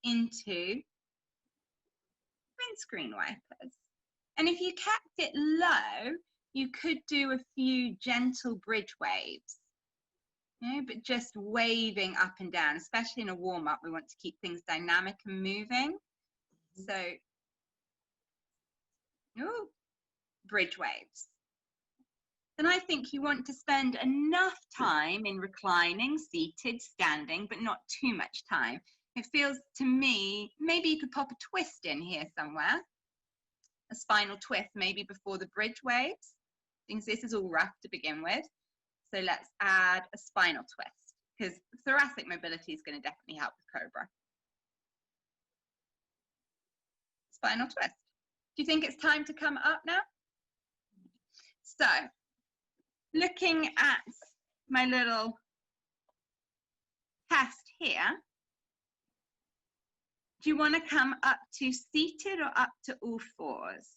into windscreen wipers. And if you kept it low, you could do a few gentle bridge waves. You know, but just waving up and down, especially in a warm-up, we want to keep things dynamic and moving. So, ooh, bridge waves, then I think you want to spend enough time in reclining, seated, standing, but not too much time. It feels to me, maybe you could pop a twist in here somewhere, a spinal twist maybe before the bridge waves. Since this is all rough to begin with. So let's add a spinal twist, because thoracic mobility is going to definitely help with Cobra. Spinal twist. Do you think it's time to come up now? So, looking at my little test here, do you want to come up to seated or up to all fours?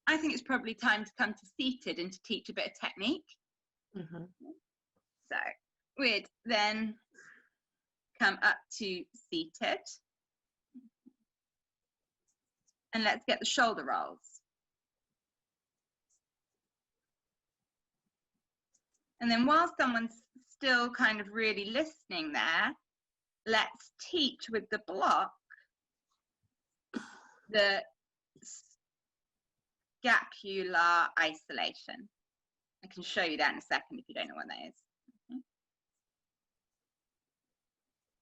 I think it's probably time to come to seated and to teach a bit of technique. Mm-hmm. So we'd then come up to seated. And let's get the shoulder rolls. And then while someone's still kind of really listening there, let's teach with the block the scapular isolation. I can show you that in a second if you don't know what that is. Okay.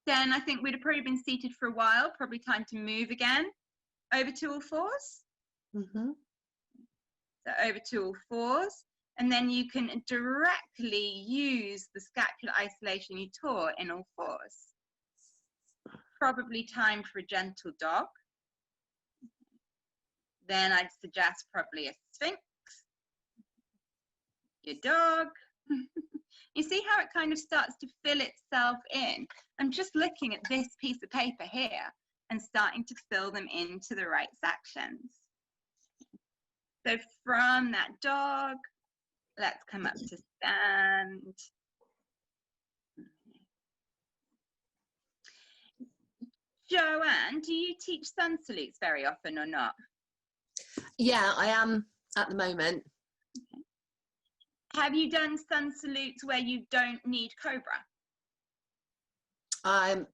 Then I think we'd have probably been seated for a while, probably time to move again over to all fours. Mm-hmm. So over to all fours. And then you can directly use the scapular isolation you taught in all fours. Probably time for a gentle dog. Then I'd suggest probably a sphinx. Your dog. You see how it kind of starts to fill itself in? I'm just looking at this piece of paper here and starting to fill them into the right sections. So from that dog, let's come up to stand. Joanne, do you teach sun salutes very often or not? Yeah, I am at the moment. Have you done sun salutes where you don't need Cobra?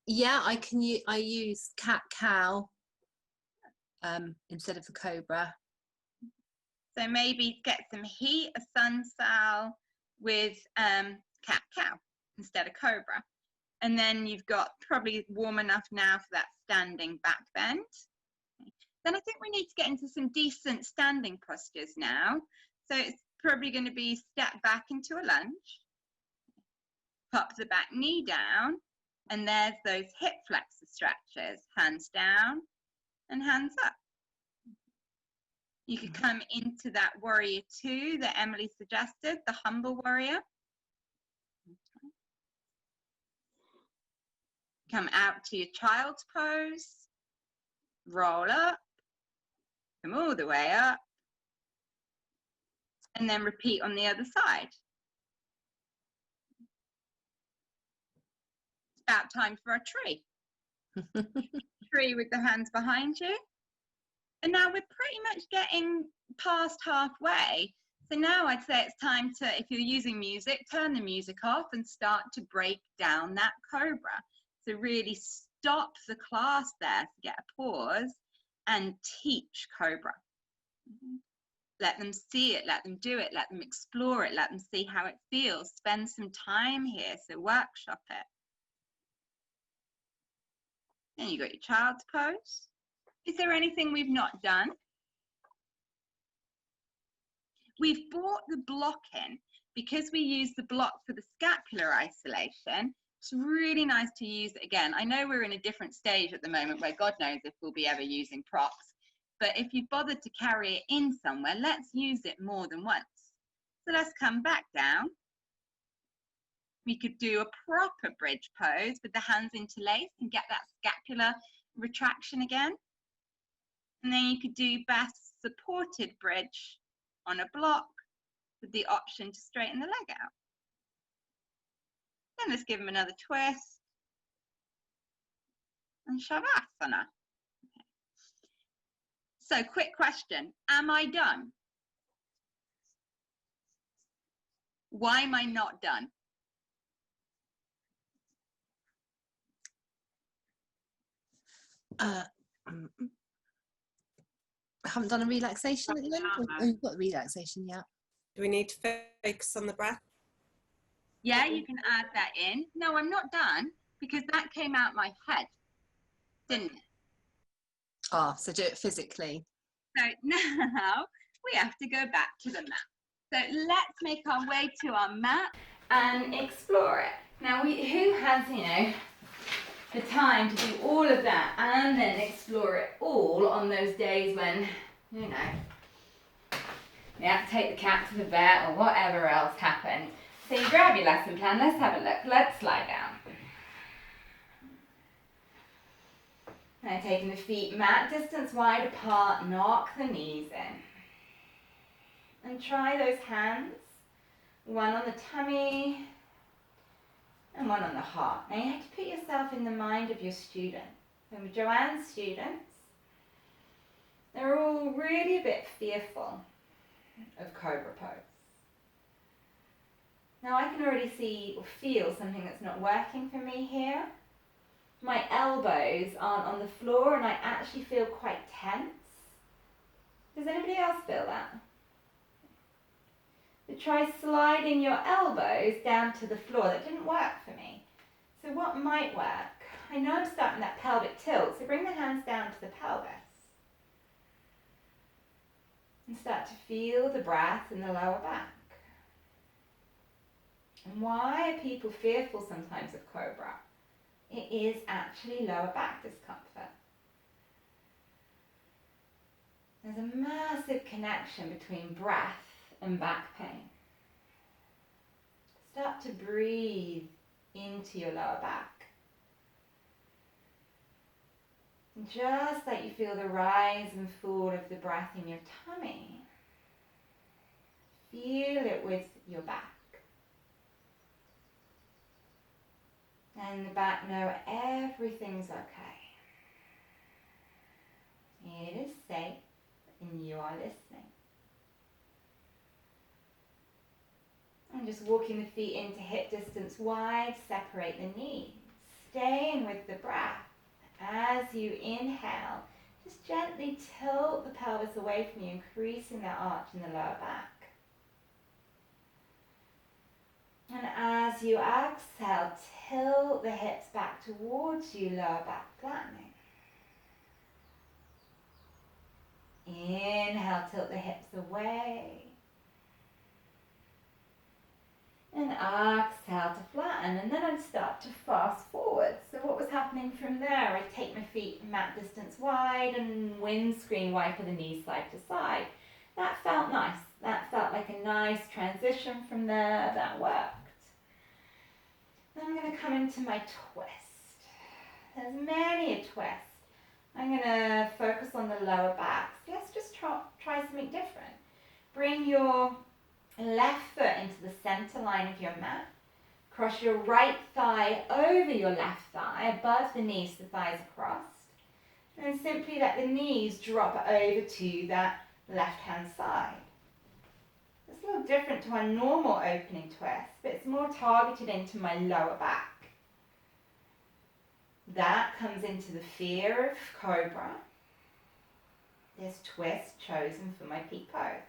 Yeah, I use cat cow instead of the Cobra. So maybe get some heat, a sun sal with cat cow instead of Cobra. And then you've got probably warm enough now for that standing back bend. Then I think we need to get into some decent standing postures now. So it's probably going to be step back into a lunge, pop the back knee down, and there's those hip flexor stretches, hands down and hands up. You could come into that warrior two that Emily suggested, the humble warrior. Come out to your child's pose, roll up, come all the way up, and then repeat on the other side. It's about time for a tree. Tree with the hands behind you. And now we're pretty much getting past halfway. So now I'd say it's time to, if you're using music, turn the music off and start to break down that Cobra. So really stop the class there to get a pause and teach Cobra. Let them see it, let them do it, let them explore it, let them see how it feels. Spend some time here, so workshop it. Then you got your child's pose. Is there anything we've not done? We've brought the block in because we use the block for the scapular isolation. It's really nice to use it again. I know we're in a different stage at the moment where God knows if we'll be ever using props, but if you've bothered to carry it in somewhere, let's use it more than once. So let's come back down. We could do a proper bridge pose with the hands interlaced and get that scapular retraction again. And then you could do best supported bridge on a block with the option to straighten the leg out. Then let's give them another twist. And Shavasana. Okay. So quick question, am I done? Why am I not done? I haven't done a relaxation at the moment. Oh, you've got the relaxation, yeah. Do we need to focus on the breath? Yeah, you can add that in. No, I'm not done because that came out my head, didn't it? Oh, so do it physically. So now we have to go back to the map. So let's make our way to our map and explore it. Now, who has, the time to do all of that and then explore it all on those days when, you have to take the cat to the vet or whatever else happens. So you grab your lesson plan, let's have a look, let's lie down. Now taking the feet mat distance wide apart, knock the knees in. And try those hands, one on the tummy and one on the heart. Now you have to put yourself in the mind of your student. And with Joanne's students, they're all really a bit fearful of Cobra pose. Now I can already see or feel something that's not working for me here. My elbows aren't on the floor and I actually feel quite tense. Does anybody else feel that? So try sliding your elbows down to the floor. That didn't work for me. So what might work? I know I'm starting that pelvic tilt, so bring the hands down to the pelvis. And start to feel the breath in the lower back. And why are people fearful sometimes of Cobra? It is actually lower back discomfort. There's a massive connection between breath and back pain. Start to breathe into your lower back. And just like you feel the rise and fall of the breath in your tummy, feel it with your back. And the back know everything's okay. It is safe and you are listening. And just walking the feet into hip distance wide, separate the knees. Staying with the breath. As you inhale, just gently tilt the pelvis away from you, increasing that arch in the lower back. And as you exhale, tilt the hips back towards you, lower back flattening. Inhale, tilt the hips away. And exhale to flatten, and then I'd start to fast forward. So what was happening from there? I'd take my feet mat distance wide and windscreen wiper the knees side to side. That felt nice. That felt like a nice transition from there. That worked. Then I'm going to come into my twist. There's many a twist. I'm going to focus on the lower back. So let's just try something different. Bring your left foot into the center line of your mat. Cross your right thigh over your left thigh, above the knees, the thighs are crossed. And then simply let the knees drop over to that left-hand side. It's a little different to our normal opening twist, but it's more targeted into my lower back. That comes into the fear of Cobra. This twist chosen for my peak pose.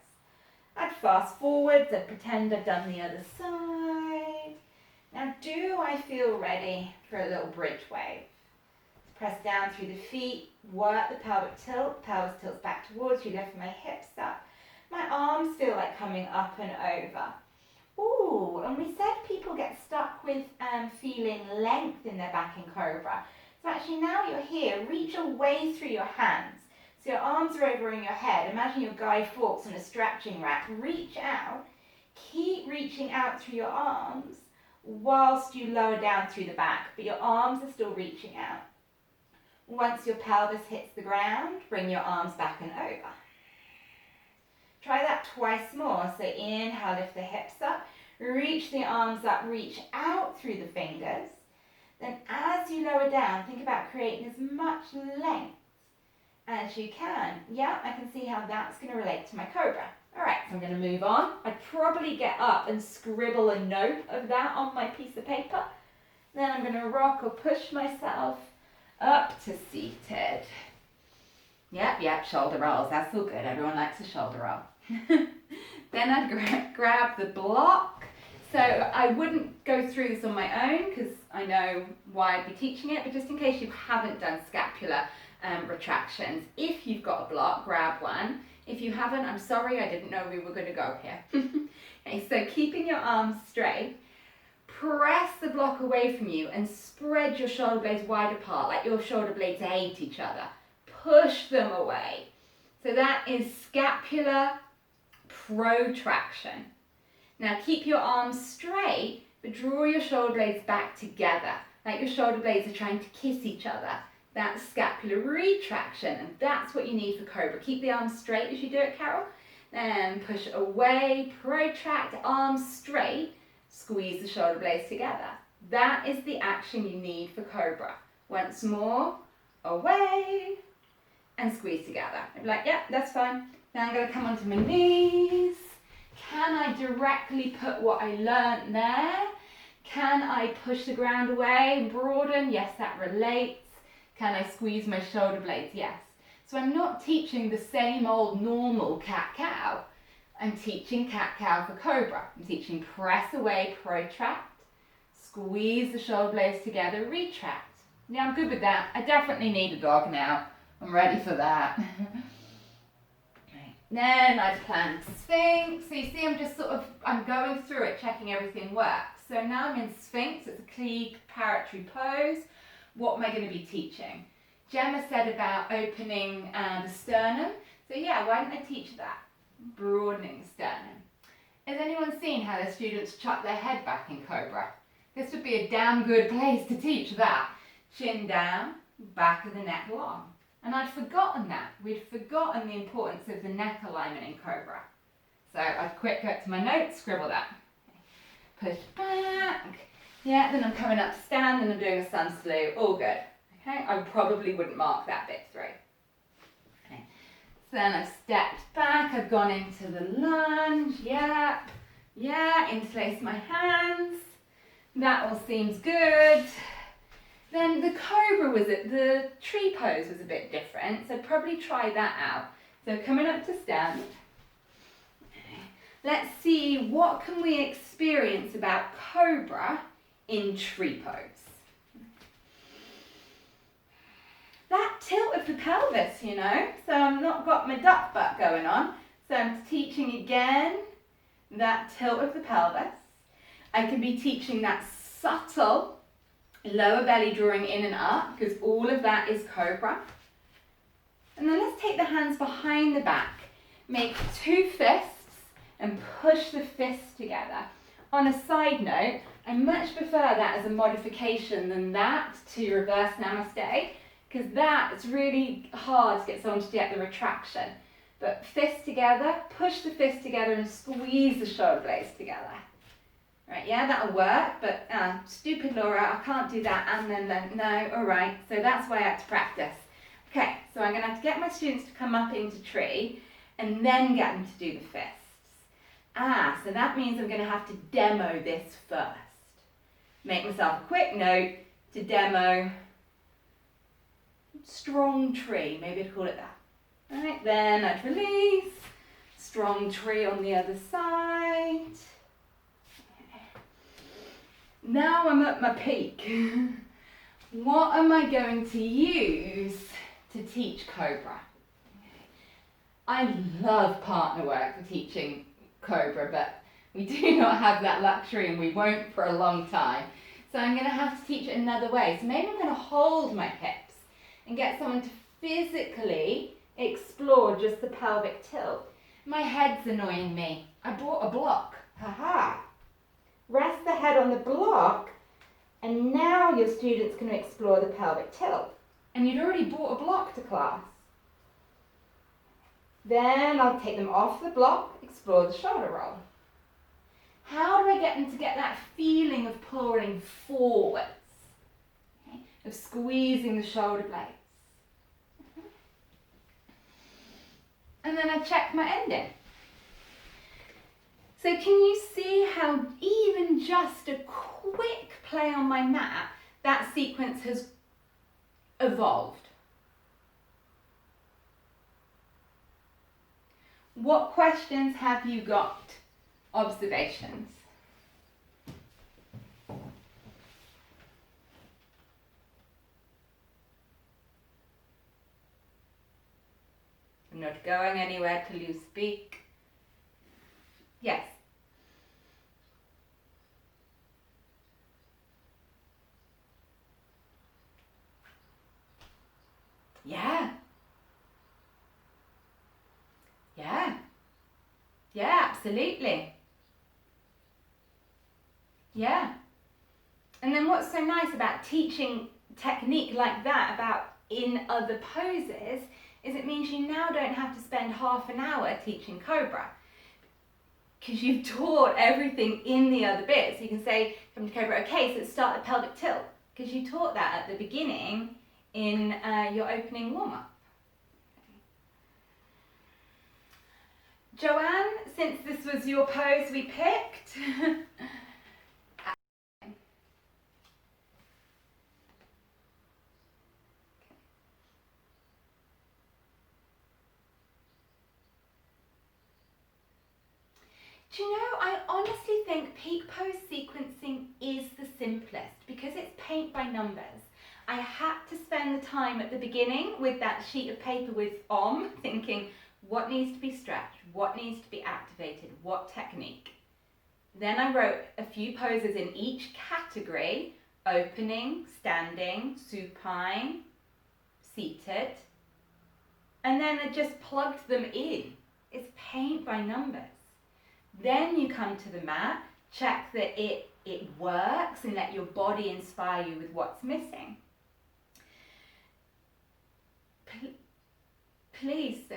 I'd fast forwards, I'd pretend I'd done the other side. Now, do I feel ready for a little bridge wave? Press down through the feet, work the pelvic tilt, pelvis tilts back towards you, lift my hips up. My arms feel like coming up and over. Ooh, and we said people get stuck with feeling length in their back in Cobra. So actually now you're here, reach away through your hands. So your arms are over in your head. Imagine your Guy Fawkes on a stretching rack. Reach out. Keep reaching out through your arms whilst you lower down through the back, but your arms are still reaching out. Once your pelvis hits the ground, bring your arms back and over. Try that twice more. So inhale, lift the hips up. Reach the arms up, reach out through the fingers. Then as you lower down, think about creating as much length as you can. Yeah, I can see how that's going to relate to my Cobra. All right, so I'm going to move on. I'd probably get up and scribble a note of that on my piece of paper. Then I'm going to rock or push myself up to seated. Yep, shoulder rolls. That's all good. Everyone likes a shoulder roll. Then I'd grab the block. So I wouldn't go through this on my own because I know why I'd be teaching it, but just in case you haven't done scapular retractions, if you've got a block, grab one. If you haven't, I'm sorry, I didn't know we were going to go here. Okay, so keeping your arms straight, press the block away from you and spread your shoulder blades wide apart, like your shoulder blades hate each other. Push them away. So that is scapular protraction. Now keep your arms straight, but draw your shoulder blades back together, like your shoulder blades are trying to kiss each other. That's scapular retraction, and that's what you need for cobra. Keep the arms straight as you do it, Carol. Then push away, protract, arms straight, squeeze the shoulder blades together. That is the action you need for cobra. Once more, away, and squeeze together. I'd be like, yeah, that's fine. Now I'm going to come onto my knees. Can I directly put what I learnt there? Can I push the ground away, broaden? Yes, that relates. Can I squeeze my shoulder blades? Yes. So I'm not teaching the same old normal cat-cow. I'm teaching cat-cow for cobra. I'm teaching press away, protract, squeeze the shoulder blades together, retract. Yeah, I'm good with that. I definitely need a dog now. I'm ready for that. Then I plan Sphinx. So you see I'm going through it, checking everything works. So now I'm in Sphinx, it's a clean preparatory pose. What am I going to be teaching? Gemma said about opening the sternum. So yeah, why don't I teach that? Broadening the sternum. Has anyone seen how their students chuck their head back in cobra? This would be a damn good place to teach that. Chin down, back of the neck long. And I'd forgotten that. We'd forgotten the importance of the neck alignment in cobra. So I'd quick go to my notes, scribble that. Push back. Yeah, then I'm coming up to stand and I'm doing a sun salute. All good. Okay, I probably wouldn't mark that bit through. Okay. So then I've stepped back, I've gone into the lunge. Yeah, interlace my hands. That all seems good. Then the cobra the tree pose was a bit different, so probably try that out. So coming up to stand. Let's see what can we experience about cobra in tree pose. That tilt of the pelvis, you know, so I've not got my duck butt going on. So I'm teaching again that tilt of the pelvis. I can be teaching that subtle lower belly drawing in and up, because all of that is cobra. And then let's take the hands behind the back. Make two fists and push the fists together. On a side note, I much prefer that as a modification than that to reverse namaste, because that it's really hard to get someone to get the retraction. But fists together, push the fists together and squeeze the shoulder blades together. Right, yeah, that'll work, but stupid Laura, I can't do that, and then, no, all right, so that's why I had to practice. Okay, so I'm going to have to get my students to come up into tree, and then get them to do the fists. So that means I'm going to have to demo this first. Make myself a quick note to demo strong tree, maybe I'd call it that. All right, then I'd release, strong tree on the other side. Now I'm at my peak. What am I going to use to teach cobra? I love partner work for teaching cobra, but we do not have that luxury and we won't for a long time. So I'm going to have to teach it another way. So maybe I'm going to hold my hips and get someone to physically explore just the pelvic tilt. My head's annoying me. I brought a block. Ha-ha. Rest the head on the block, and now your students can explore the pelvic tilt. And you'd already brought a block to class. Then I'll take them off the block, explore the shoulder roll. How do I get them to get that feeling of pulling forwards? Okay? Of squeezing the shoulder blades. And then I check my ending. So can you see how even just a quick play on my mat, that sequence has evolved? What questions have you got? Observations? I'm not going anywhere till you speak. Yes. Yeah. Yeah. Yeah, absolutely. Yeah. And then what's so nice about teaching technique like that, about in other poses, is it means you now don't have to spend half an hour teaching Cobra. Because you've taught everything in the other bits. You can say, come to Cobra, okay, so start the pelvic tilt. Because you taught that at the beginning in your opening warm-up. Joanne, since this was your pose we picked, do you know, I honestly think peak pose sequencing is the simplest because it's paint by numbers. I had to spend the time at the beginning with that sheet of paper with OM, thinking what needs to be stretched, what needs to be activated, what technique. Then I wrote a few poses in each category: opening, standing, supine, seated, and then I just plugged them in. It's paint by numbers. Then you come to the mat, check that it works and let your body inspire you with what's missing. Please, Sue.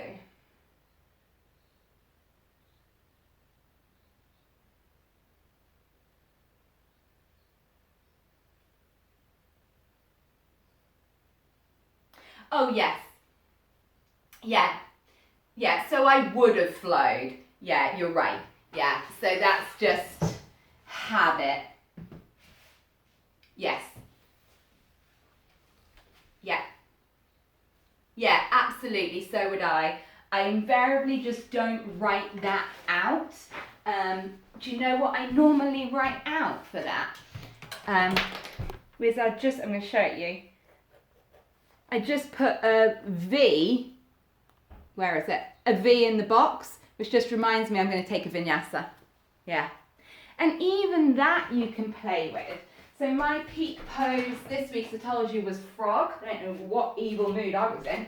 Oh, yes. Yeah, so I would have flowed. Yeah, you're right. Yeah, so that's just habit. Yes. Yeah, absolutely, so would I. I invariably just don't write that out. Do you know what I normally write out for that? I'm going to show it you. I just put a V, where is it? A V in the box, which just reminds me I'm going to take a vinyasa. Yeah. And even that you can play with. So my peak pose this week, as I told you, was frog. I don't know what evil mood I was in.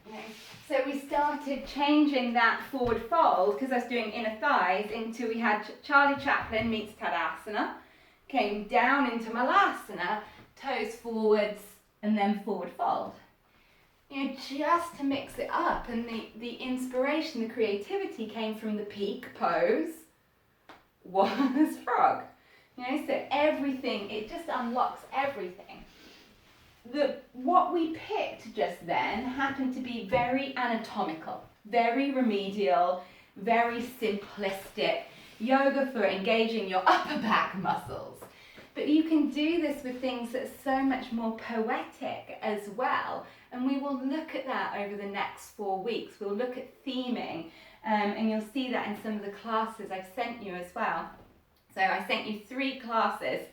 Okay. So we started changing that forward fold, because I was doing inner thighs, into we had Charlie Chaplin meets Tadasana, came down into Malasana, toes forwards, and then forward fold. You know, just to mix it up, and the inspiration, the creativity came from the peak pose was frog. You know, so everything, it just unlocks everything. What we picked just then happened to be very anatomical, very remedial, very simplistic yoga for engaging your upper back muscles. But you can do this with things that are so much more poetic as well. And we will look at that over the next 4 weeks. We'll look at theming, and you'll see that in some of the classes I've sent you as well. So I sent you 3 classes.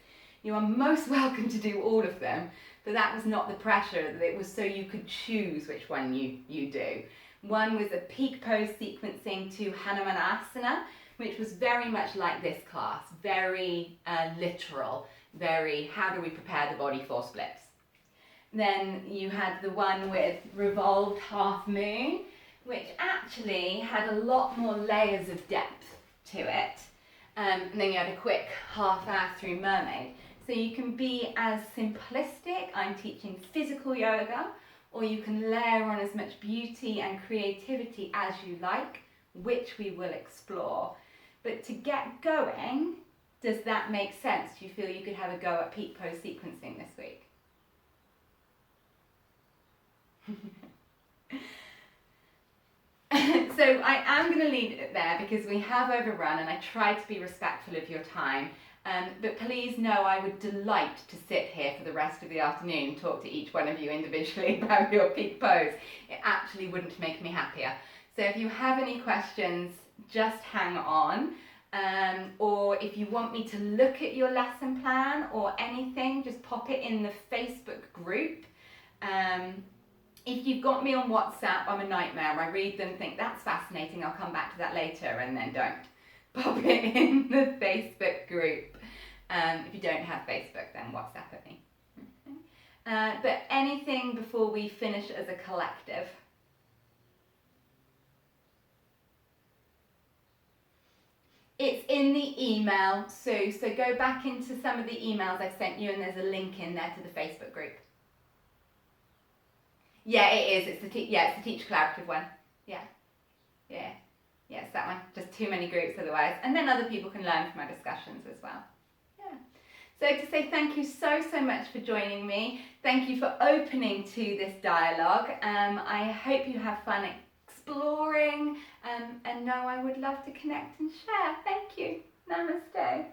You are most welcome to do all of them, but that was not the pressure. It was so you could choose which one you do. One was a peak pose sequencing to Hanumanasana, which was very much like this class, very literal, very how do we prepare the body for splits. Then you had the one with revolved half moon, which actually had a lot more layers of depth to it. And then you had a quick half hour through mermaid. So you can be as simplistic, I'm teaching physical yoga, or you can layer on as much beauty and creativity as you like, which we will explore. But to get going, does that make sense? Do you feel you could have a go at peak pose sequencing this week? So I am going to leave it there because we have overrun and I tried to be respectful of your time. But please know I would delight to sit here for the rest of the afternoon and talk to each one of you individually about your peak pose. It actually wouldn't make me happier. So if you have any questions, just hang on. Or if you want me to look at your lesson plan or anything, just pop it in the Facebook group. If you've got me on WhatsApp, I'm a nightmare. I read them, think that's fascinating, I'll come back to that later, and then don't. Pop it in the Facebook group. If you don't have Facebook, then WhatsApp at me. But anything before we finish as a collective? It's in the email, Sue. So go back into some of the emails I've sent you, and there's a link in there to the Facebook group. Yeah, it is. It's the Teacher Collaborative one. Yeah, it's that one. Just too many groups otherwise, and then other people can learn from our discussions as well. Yeah. So to say thank you so much for joining me. Thank you for opening to this dialogue. I hope you have fun exploring, and know I would love to connect and share. Thank you. Namaste.